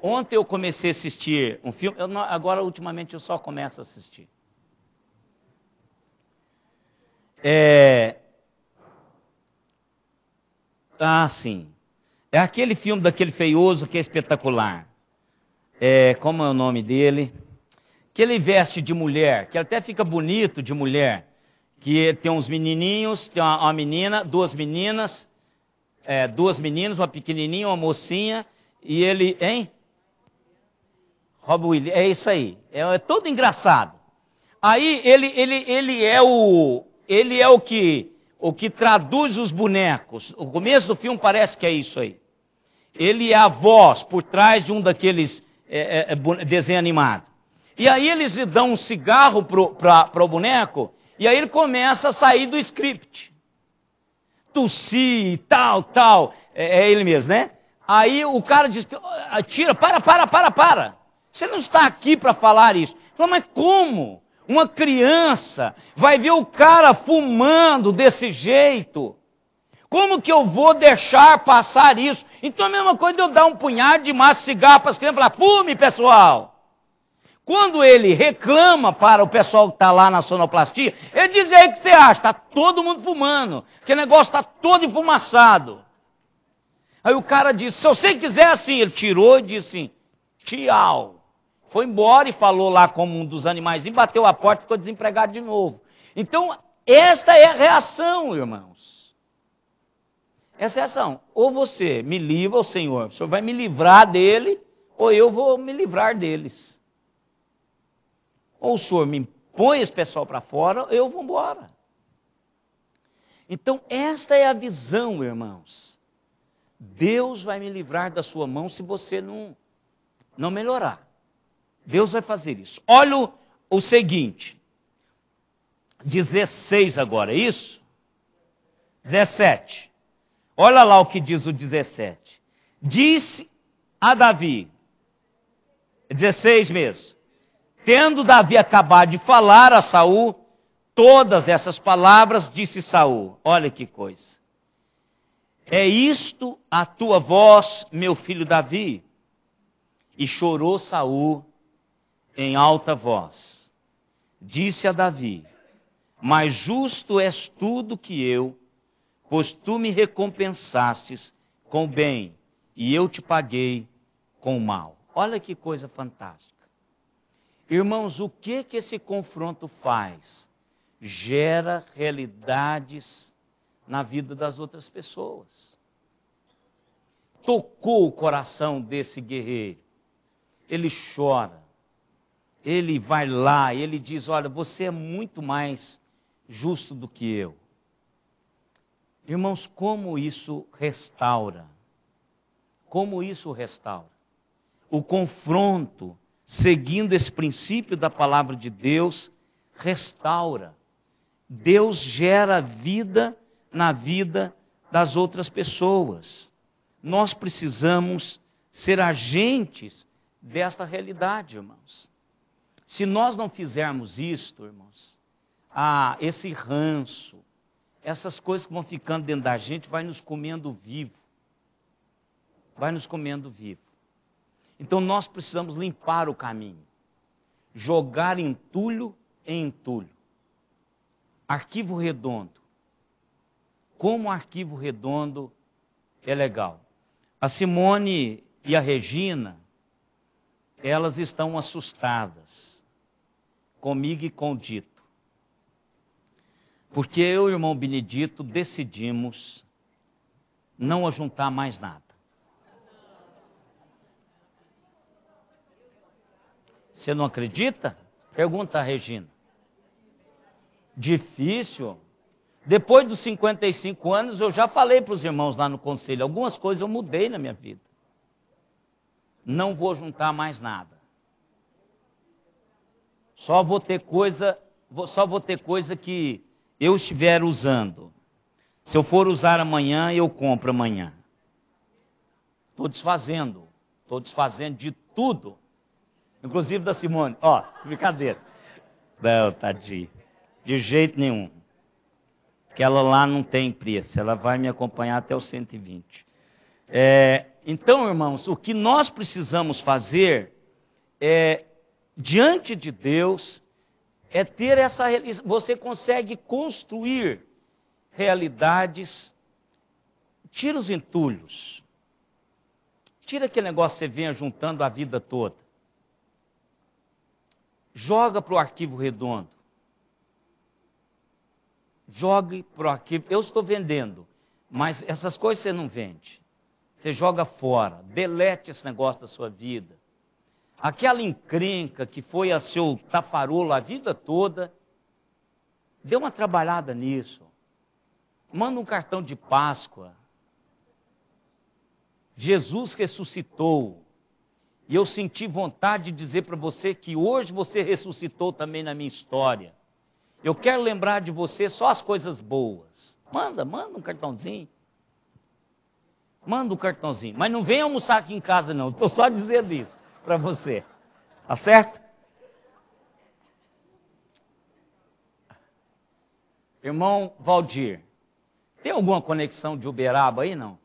Ontem eu comecei a assistir um filme, agora ultimamente eu só começo a assistir. Sim. É aquele filme daquele feioso que é espetacular. Como é o nome dele? Que ele veste de mulher, que até fica bonito de mulher. Que tem uns menininhos, tem uma menina, duas meninas, uma pequenininha, uma mocinha, e ele, hein? Robbie Williams, é isso aí. É todo engraçado. Aí ele é o que traduz os bonecos. O começo do filme parece que é isso aí. Ele é a voz por trás de um daqueles desenho animado. E aí eles lhe dão um cigarro para o boneco, e aí ele começa a sair do script. Tossir, tal. É ele mesmo, né? Aí o cara diz, tira, para. Você não está aqui para falar isso. Fala, mas como? Uma criança vai ver o cara fumando desse jeito. Como que eu vou deixar passar isso? Então é a mesma coisa de eu dar um punhado de massa de cigarro para as crianças e falar, fume, pessoal. Quando ele reclama para o pessoal que está lá na sonoplastia, ele diz aí o que você acha, está todo mundo fumando, que o negócio está todo enfumaçado. Aí o cara disse, se você quiser assim, ele tirou e disse assim, tchau. Foi embora e falou lá como um dos animais, e bateu a porta e ficou desempregado de novo. Então, esta é a reação, irmãos. Essa é a reação. Ou você me livra, o Senhor vai me livrar dele, ou eu vou me livrar deles. Ou o Senhor me põe esse pessoal para fora, ou eu vou embora. Então, esta é a visão, irmãos. Deus vai me livrar da sua mão se você não melhorar. Deus vai fazer isso. Olha o seguinte. 16 agora, é isso? 17. Olha lá o que diz o 17. Disse a Davi, 16 mesmo. Tendo Davi acabado de falar a Saul todas essas palavras, disse Saul, olha que coisa. é isto a tua voz, meu filho Davi? E chorou Saul em alta voz. Disse a Davi: mais justo és tu do que eu, pois tu me recompensastes com o bem, e eu te paguei com o mal. Olha que coisa fantástica. Irmãos, o que esse confronto faz? Gera realidades na vida das outras pessoas. Tocou o coração desse guerreiro. Ele chora. Ele vai lá, ele diz: olha, você é muito mais justo do que eu. Irmãos, como isso restaura? Como isso restaura? O confronto, seguindo esse princípio da palavra de Deus, restaura. Deus gera vida na vida das outras pessoas. Nós precisamos ser agentes desta realidade, irmãos. Se nós não fizermos isto, irmãos, esse ranço, essas coisas que vão ficando dentro da gente, vai nos comendo vivo. Vai nos comendo vivo. Então nós precisamos limpar o caminho. Jogar entulho em entulho. Arquivo redondo. Como arquivo redondo é legal. A Simone e a Regina, elas estão assustadas comigo e com o Dito. Porque eu e o irmão Benedito decidimos não ajuntar mais nada. Você não acredita? Pergunta a Regina. Difícil. Depois dos 55 anos, eu já falei para os irmãos lá no conselho, algumas coisas eu mudei na minha vida. Não vou juntar mais nada. Só vou ter coisa que eu estiver usando. Se eu for usar amanhã, eu compro amanhã. Estou desfazendo de tudo. Inclusive da Simone. Ó, brincadeira. Não, tadinho. De jeito nenhum. Que ela lá não tem preço. Ela vai me acompanhar até os 120. Então, irmãos, o que nós precisamos fazer diante de Deus, é ter essa realização. Você consegue construir realidades. Tira os entulhos. Tira aquele negócio que você venha juntando a vida toda. Joga para o arquivo redondo. Jogue para o arquivo. Eu estou vendendo, mas essas coisas você não vende. Você joga fora. Delete esse negócio da sua vida. Aquela encrenca que foi a seu tafarolo a vida toda, dê uma trabalhada nisso. Manda um cartão de Páscoa. Jesus ressuscitou. E eu senti vontade de dizer para você que hoje você ressuscitou também na minha história. Eu quero lembrar de você só as coisas boas. Manda um cartãozinho. Manda um cartãozinho. Mas não venha almoçar aqui em casa não. Estou só dizendo isso para você. Tá certo? Irmão Valdir, tem alguma conexão de Uberaba aí, não?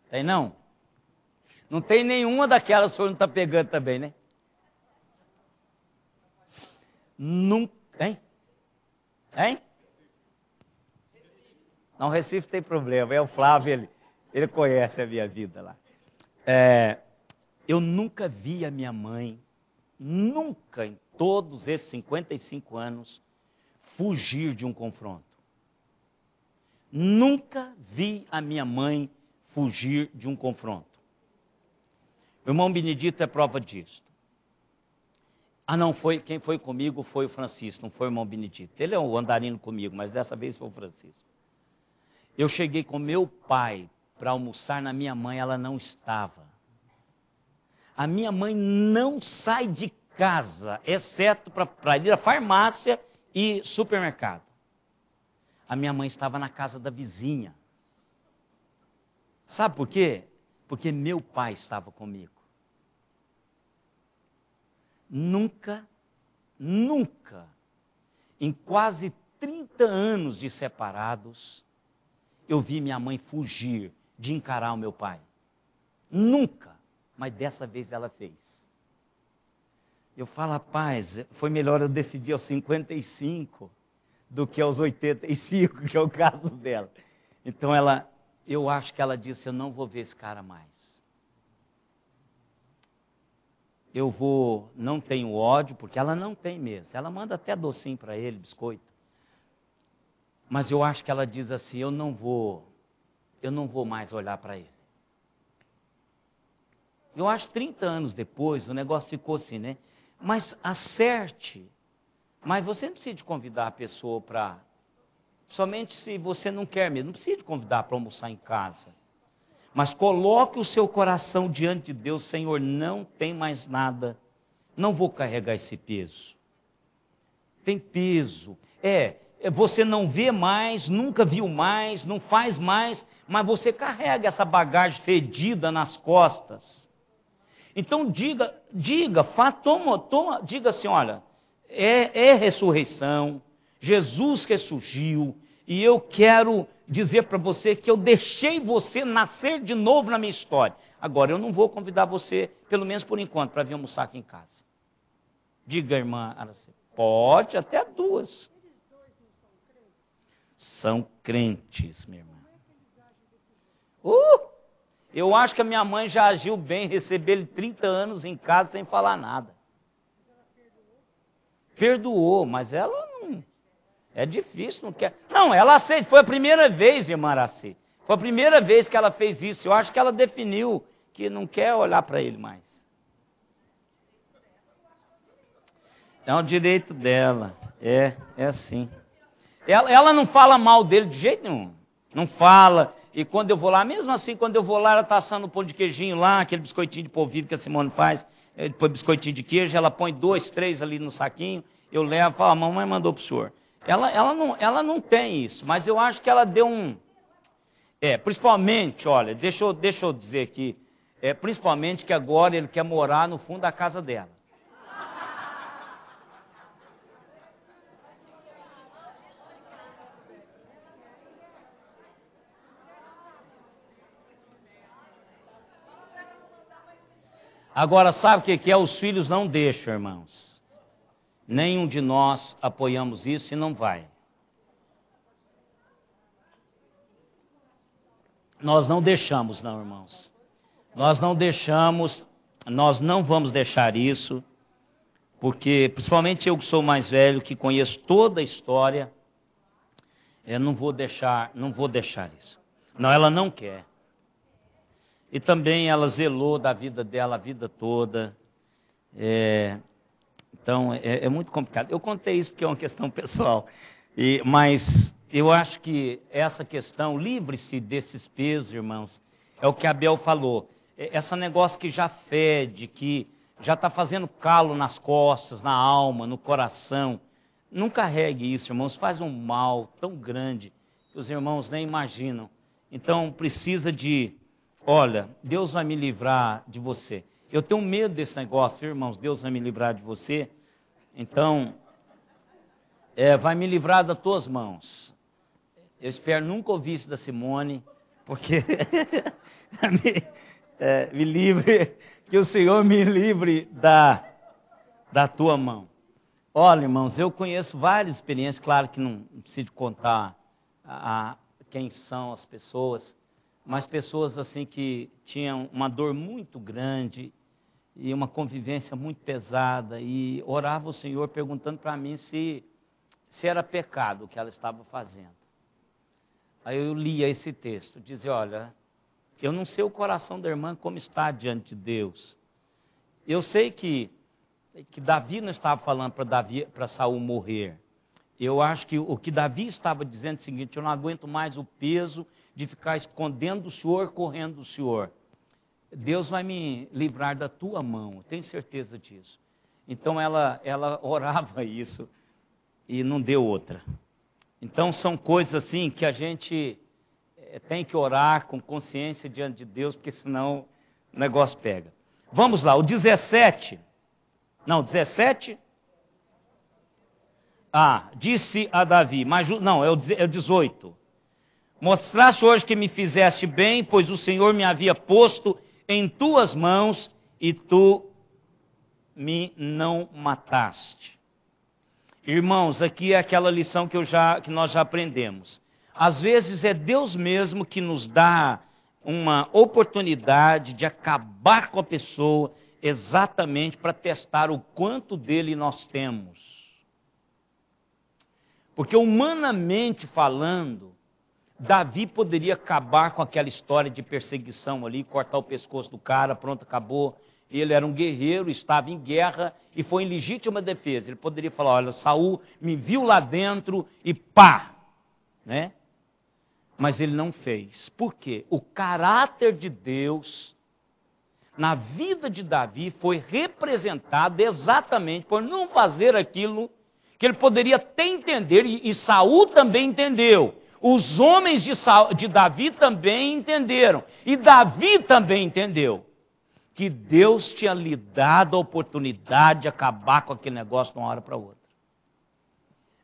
Tem não? Não tem nenhuma daquelas que o senhor não está pegando também, né? Nunca. Hein? Hein? Não, Recife tem problema. É o Flávio, ele conhece a minha vida lá. Eu nunca vi a minha mãe, nunca em todos esses 55 anos, fugir de um confronto. Nunca vi a minha mãe fugir de um confronto. O irmão Benedito é prova disso. Não, quem foi comigo foi o Francisco, não foi o irmão Benedito. Ele é o andarino comigo, mas dessa vez foi o Francisco. Eu cheguei com meu pai para almoçar na minha mãe, ela não estava. A minha mãe não sai de casa, exceto para ir à farmácia e supermercado. A minha mãe estava na casa da vizinha. Sabe por quê? Porque meu pai estava comigo. Nunca Em quase 30 anos de separados, eu vi minha mãe fugir de encarar o meu pai. Nunca, mas dessa vez ela fez. Eu falo, rapaz, foi melhor eu decidir aos 55 do que aos 85, que é o caso dela. Então eu acho que ela disse, eu não vou ver esse cara mais. Não tenho ódio, porque ela não tem mesmo. Ela manda até docinho para ele, biscoito. Mas eu acho que ela diz assim, eu não vou mais olhar para ele. Eu acho que 30 anos depois, o negócio ficou assim, né? Mas acerte. Mas você não precisa de convidar a pessoa para... Somente se você não quer mesmo. Não precisa de convidar para almoçar em casa. Mas coloque o seu coração diante de Deus. Senhor, não tem mais nada. Não vou carregar esse peso. Tem peso. Você não vê mais, nunca viu mais, não faz mais, mas você carrega essa bagagem fedida nas costas. Então diga assim, olha, é ressurreição, Jesus ressurgiu, e eu quero dizer para você que eu deixei você nascer de novo na minha história. Agora, eu não vou convidar você, pelo menos por enquanto, para vir almoçar aqui em casa. Diga, irmã Araceli. Pode, até 2. São crentes, minha irmã. Eu acho que a minha mãe já agiu bem, receber ele 30 anos em casa sem falar nada. Perdoou, mas ela não... É difícil, não quer. Não, ela aceita. Foi a primeira vez, irmã Araci. Foi a primeira vez que ela fez isso. Eu acho que ela definiu que não quer olhar para ele mais. É um direito dela. É assim. Ela não fala mal dele de jeito nenhum. Não fala. E quando eu vou lá, mesmo assim, quando eu vou lá, ela está assando um pão de queijinho lá, aquele biscoitinho de polvilho que a Simone faz. Depois biscoitinho de queijo, ela põe 2, 3 ali no saquinho. Eu levo e falo, a mamãe mandou para o senhor. Ela não tem isso, mas eu acho que ela deu um... principalmente, olha, deixa eu dizer aqui, principalmente que agora ele quer morar no fundo da casa dela. Agora, sabe o que é? Os filhos não deixam, irmãos. Nenhum de nós apoiamos isso e não vai. Nós não deixamos, não, irmãos. Nós não deixamos, nós não vamos deixar isso, porque, principalmente eu que sou mais velho, que conheço toda a história, eu não vou deixar isso. Não, ela não quer. E também ela zelou da vida dela a vida toda. Então, é muito complicado. Eu contei isso porque é uma questão pessoal. Mas eu acho que essa questão, livre-se desses pesos, irmãos, é o que a Abel falou. Esse negócio que já fede, que já está fazendo calo nas costas, na alma, no coração. Não carregue isso, irmãos. Faz um mal tão grande que os irmãos nem imaginam. Então, precisa de... Olha, Deus vai me livrar de você. Eu tenho medo desse negócio, irmãos. Deus vai me livrar de você. Então, vai me livrar das tuas mãos. Eu espero nunca ouvir isso da Simone, porque me livre, que o Senhor me livre da tua mão. Olha, irmãos, eu conheço várias experiências, claro que não preciso contar quem são as pessoas, mas pessoas assim que tinham uma dor muito grande e uma convivência muito pesada, e orava o Senhor perguntando para mim se era pecado o que ela estava fazendo. Aí eu lia esse texto, dizia, olha, eu não sei o coração da irmã como está diante de Deus. Eu sei que Davi não estava falando para Saul morrer. Eu acho que o que Davi estava dizendo é o seguinte, eu não aguento mais o peso de ficar escondendo o Senhor, correndo do Senhor. Deus vai me livrar da tua mão, eu tenho certeza disso. Então ela orava isso e não deu outra. Então são coisas assim que a gente tem que orar com consciência diante de Deus, porque senão o negócio pega. Vamos lá, o 17. Não, 17? Disse a Davi, mas não, é o 18. Mostraste hoje que me fizeste bem, pois o Senhor me havia posto em tuas mãos e tu me não mataste. Irmãos, aqui é aquela lição que nós já aprendemos. Às vezes é Deus mesmo que nos dá uma oportunidade de acabar com a pessoa exatamente para testar o quanto dele nós temos. Porque humanamente falando, Davi poderia acabar com aquela história de perseguição ali, cortar o pescoço do cara, pronto, acabou. Ele era um guerreiro, estava em guerra e foi em legítima defesa. Ele poderia falar, olha, Saul me viu lá dentro e pá, né? Mas ele não fez. Por quê? O caráter de Deus na vida de Davi foi representado exatamente por não fazer aquilo que ele poderia até entender, e Saul também entendeu. Os homens de Davi também entenderam, e Davi também entendeu, que Deus tinha lhe dado a oportunidade de acabar com aquele negócio de uma hora para outra.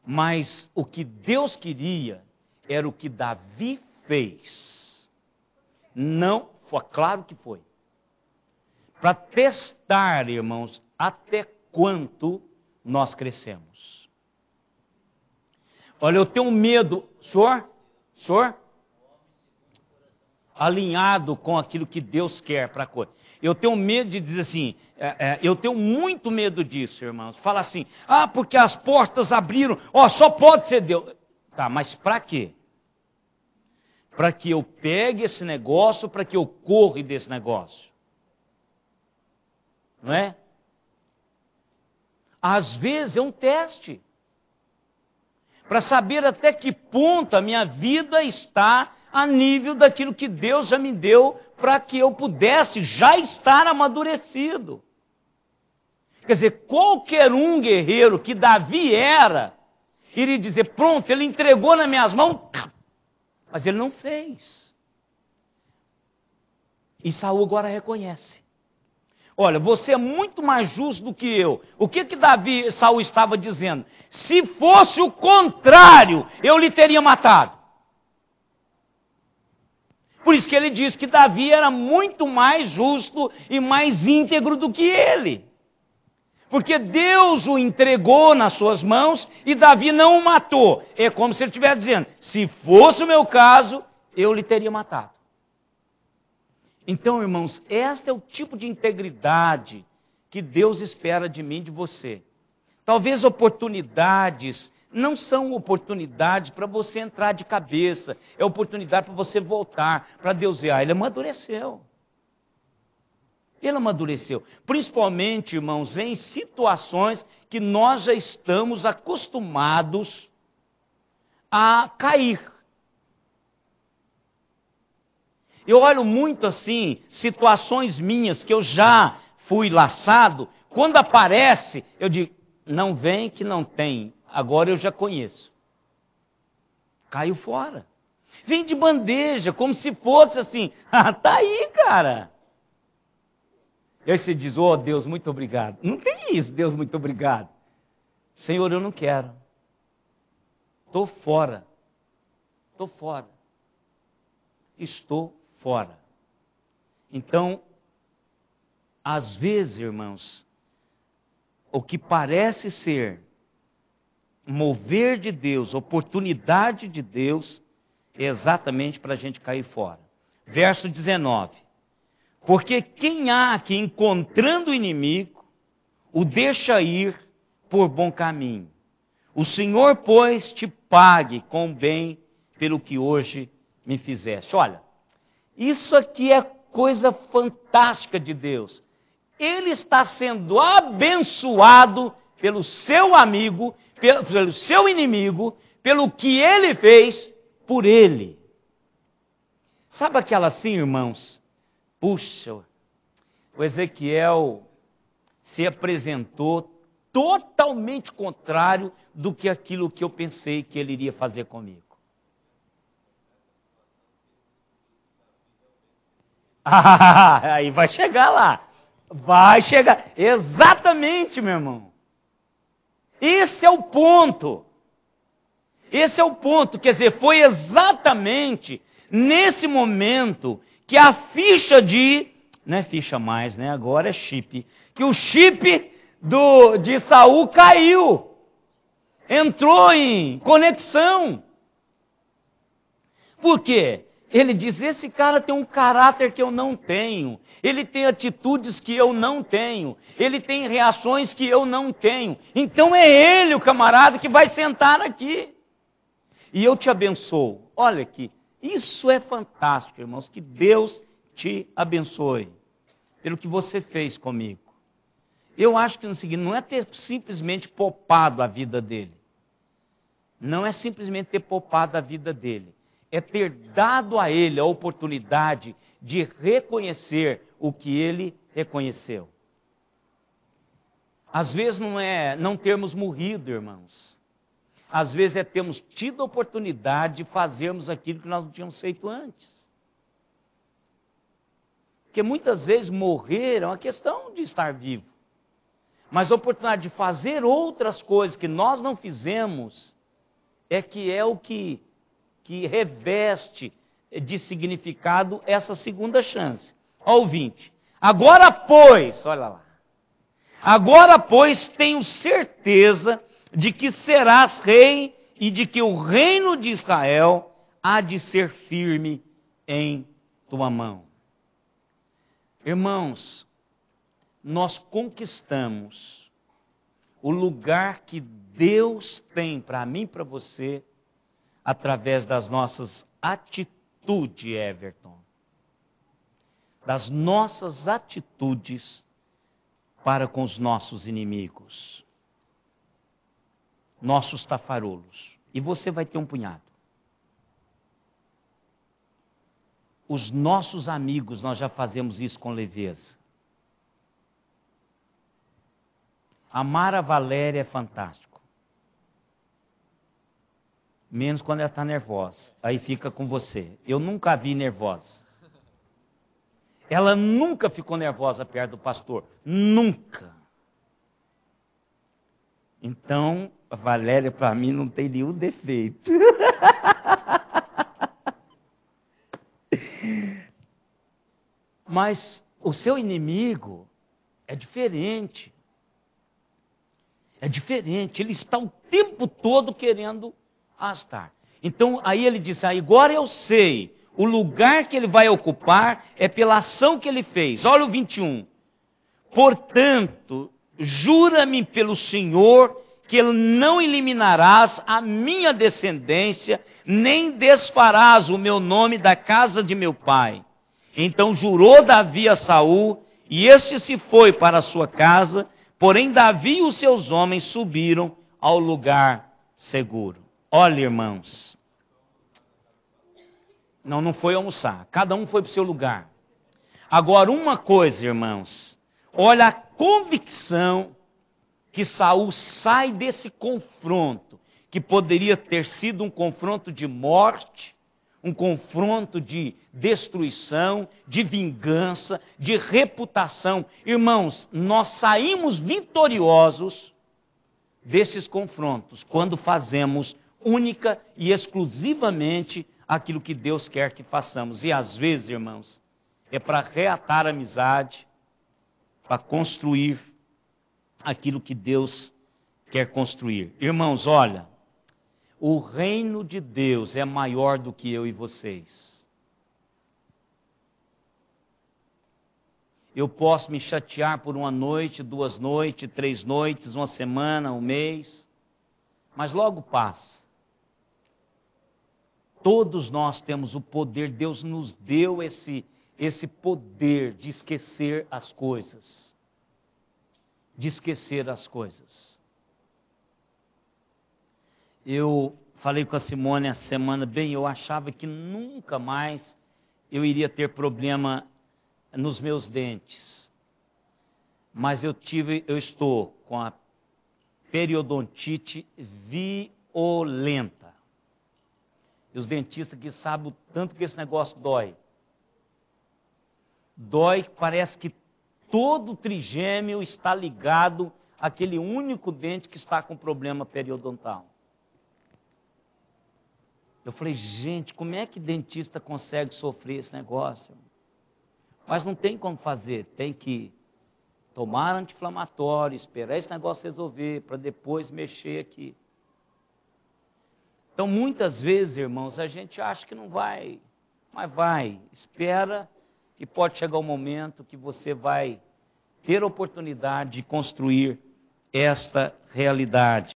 Mas o que Deus queria era o que Davi fez. Não, foi claro que foi. Para testar, irmãos, até quanto nós crescemos. Olha, eu tenho medo, senhor? Alinhado com aquilo que Deus quer para a coisa. Eu tenho medo de dizer assim, eu tenho muito medo disso, irmãos. Fala assim, porque as portas abriram, só pode ser Deus. Tá, mas para quê? Para que eu pegue esse negócio, para que eu corra desse negócio. Não é? Às vezes é um teste. Para saber até que ponto a minha vida está a nível daquilo que Deus já me deu, para que eu pudesse já estar amadurecido. Quer dizer, qualquer um guerreiro que Davi era, iria dizer, pronto, ele entregou nas minhas mãos, mas ele não fez. E Saul agora reconhece. Olha, você é muito mais justo do que eu. O que Saul estava dizendo? Se fosse o contrário, eu lhe teria matado. Por isso que ele diz que Davi era muito mais justo e mais íntegro do que ele. Porque Deus o entregou nas suas mãos e Davi não o matou. É como se ele estivesse dizendo, se fosse o meu caso, eu lhe teria matado. Então, irmãos, este é o tipo de integridade que Deus espera de mim e de você. Talvez oportunidades não são oportunidades para você entrar de cabeça, é oportunidade para você voltar, para Deus ver, ele amadureceu. Ele amadureceu. Principalmente, irmãos, em situações que nós já estamos acostumados a cair. Eu olho muito assim, situações minhas que eu já fui laçado, quando aparece, eu digo, não vem que não tem, agora eu já conheço. Caiu fora. Vem de bandeja, como se fosse assim, tá aí, cara. E aí você diz, Deus, muito obrigado. Não tem isso, Deus, muito obrigado. Senhor, eu não quero. Estou fora. Estou fora. Então, às vezes, irmãos, o que parece ser mover de Deus, oportunidade de Deus, é exatamente para a gente cair fora. Verso 19. Porque quem há que, encontrando o inimigo, o deixa ir por bom caminho. O Senhor, pois, te pague com bem pelo que hoje me fizeste. Olha, isso aqui é coisa fantástica de Deus. Ele está sendo abençoado pelo seu amigo, pelo seu inimigo, pelo que ele fez por ele. Sabe aquela assim, irmãos? Puxa, o Ezequiel se apresentou totalmente contrário do que aquilo que eu pensei que ele iria fazer comigo. Aí vai chegar lá. Vai chegar. Exatamente, meu irmão. Esse é o ponto. Esse é o ponto. Quer dizer, foi exatamente nesse momento que a ficha não é ficha mais, né? Agora é chip. Que o chip de Saul caiu. Entrou em conexão. Por quê? Ele diz, esse cara tem um caráter que eu não tenho. Ele tem atitudes que eu não tenho. Ele tem reações que eu não tenho. Então é ele, o camarada, que vai sentar aqui. E eu te abençoo. Olha aqui, isso é fantástico, irmãos. Que Deus te abençoe pelo que você fez comigo. Eu acho que no seguinte, não é ter simplesmente poupado a vida dele. Não é simplesmente ter poupado a vida dele. É ter dado a ele a oportunidade de reconhecer o que ele reconheceu. Às vezes não é não termos morrido, irmãos. Às vezes é termos tido a oportunidade de fazermos aquilo que nós não tínhamos feito antes. Porque muitas vezes morrer é uma questão de estar vivo. Mas a oportunidade de fazer outras coisas que nós não fizemos é o que reveste de significado essa segunda chance. Ó, ouvinte, agora pois, olha lá, agora pois tenho certeza de que serás rei e de que o reino de Israel há de ser firme em tua mão. Irmãos, nós conquistamos o lugar que Deus tem para mim e para você através das nossas atitudes, Everton. Das nossas atitudes para com os nossos inimigos. Nossos tafarolos. E você vai ter um punhado. Os nossos amigos, nós já fazemos isso com leveza. Amar a Valéria é fantástico. Menos quando ela está nervosa. Aí fica com você. Eu nunca a vi nervosa. Ela nunca ficou nervosa perto do pastor. Nunca. Então, a Valéria para mim não tem nenhum defeito. Mas o seu inimigo é diferente. É diferente, ele está o tempo todo querendo arrastar. Então, aí ele diz, agora eu sei, o lugar que ele vai ocupar é pela ação que ele fez. Olha o 21. Portanto, jura-me pelo Senhor que não eliminarás a minha descendência, nem desfarás o meu nome da casa de meu pai. Então jurou Davi a Saul, e este se foi para a sua casa. Porém, Davi e os seus homens subiram ao lugar seguro. Olha, irmãos. Não foi almoçar. Cada um foi para o seu lugar. Agora, uma coisa, irmãos. Olha a convicção que Saul sai desse confronto, que poderia ter sido um confronto de morte, um confronto de destruição, de vingança, de reputação. Irmãos, nós saímos vitoriosos desses confrontos quando fazemos única e exclusivamente aquilo que Deus quer que façamos. E às vezes, irmãos, é para reatar a amizade, para construir aquilo que Deus quer construir. Irmãos, olha, o reino de Deus é maior do que eu e vocês. Eu posso me chatear por uma noite, 2 noites, 3 noites, uma semana, um mês, mas logo passa. Todos nós temos o poder, Deus nos deu esse poder de esquecer as coisas. De esquecer as coisas. Eu falei com a Simone essa semana, eu achava que nunca mais eu iria ter problema nos meus dentes. Mas eu estou com a periodontite violenta. E os dentistas que sabem o tanto que esse negócio dói. Dói, parece que todo trigêmeo está ligado aquele único dente que está com problema periodontal. Eu falei, gente, como é que dentista consegue sofrer esse negócio? Mas não tem como fazer, tem que tomar anti-inflamatório, esperar esse negócio resolver, para depois mexer aqui. Então, muitas vezes, irmãos, a gente acha que não vai, mas vai. Espera que pode chegar um momento que você vai ter a oportunidade de construir esta realidade.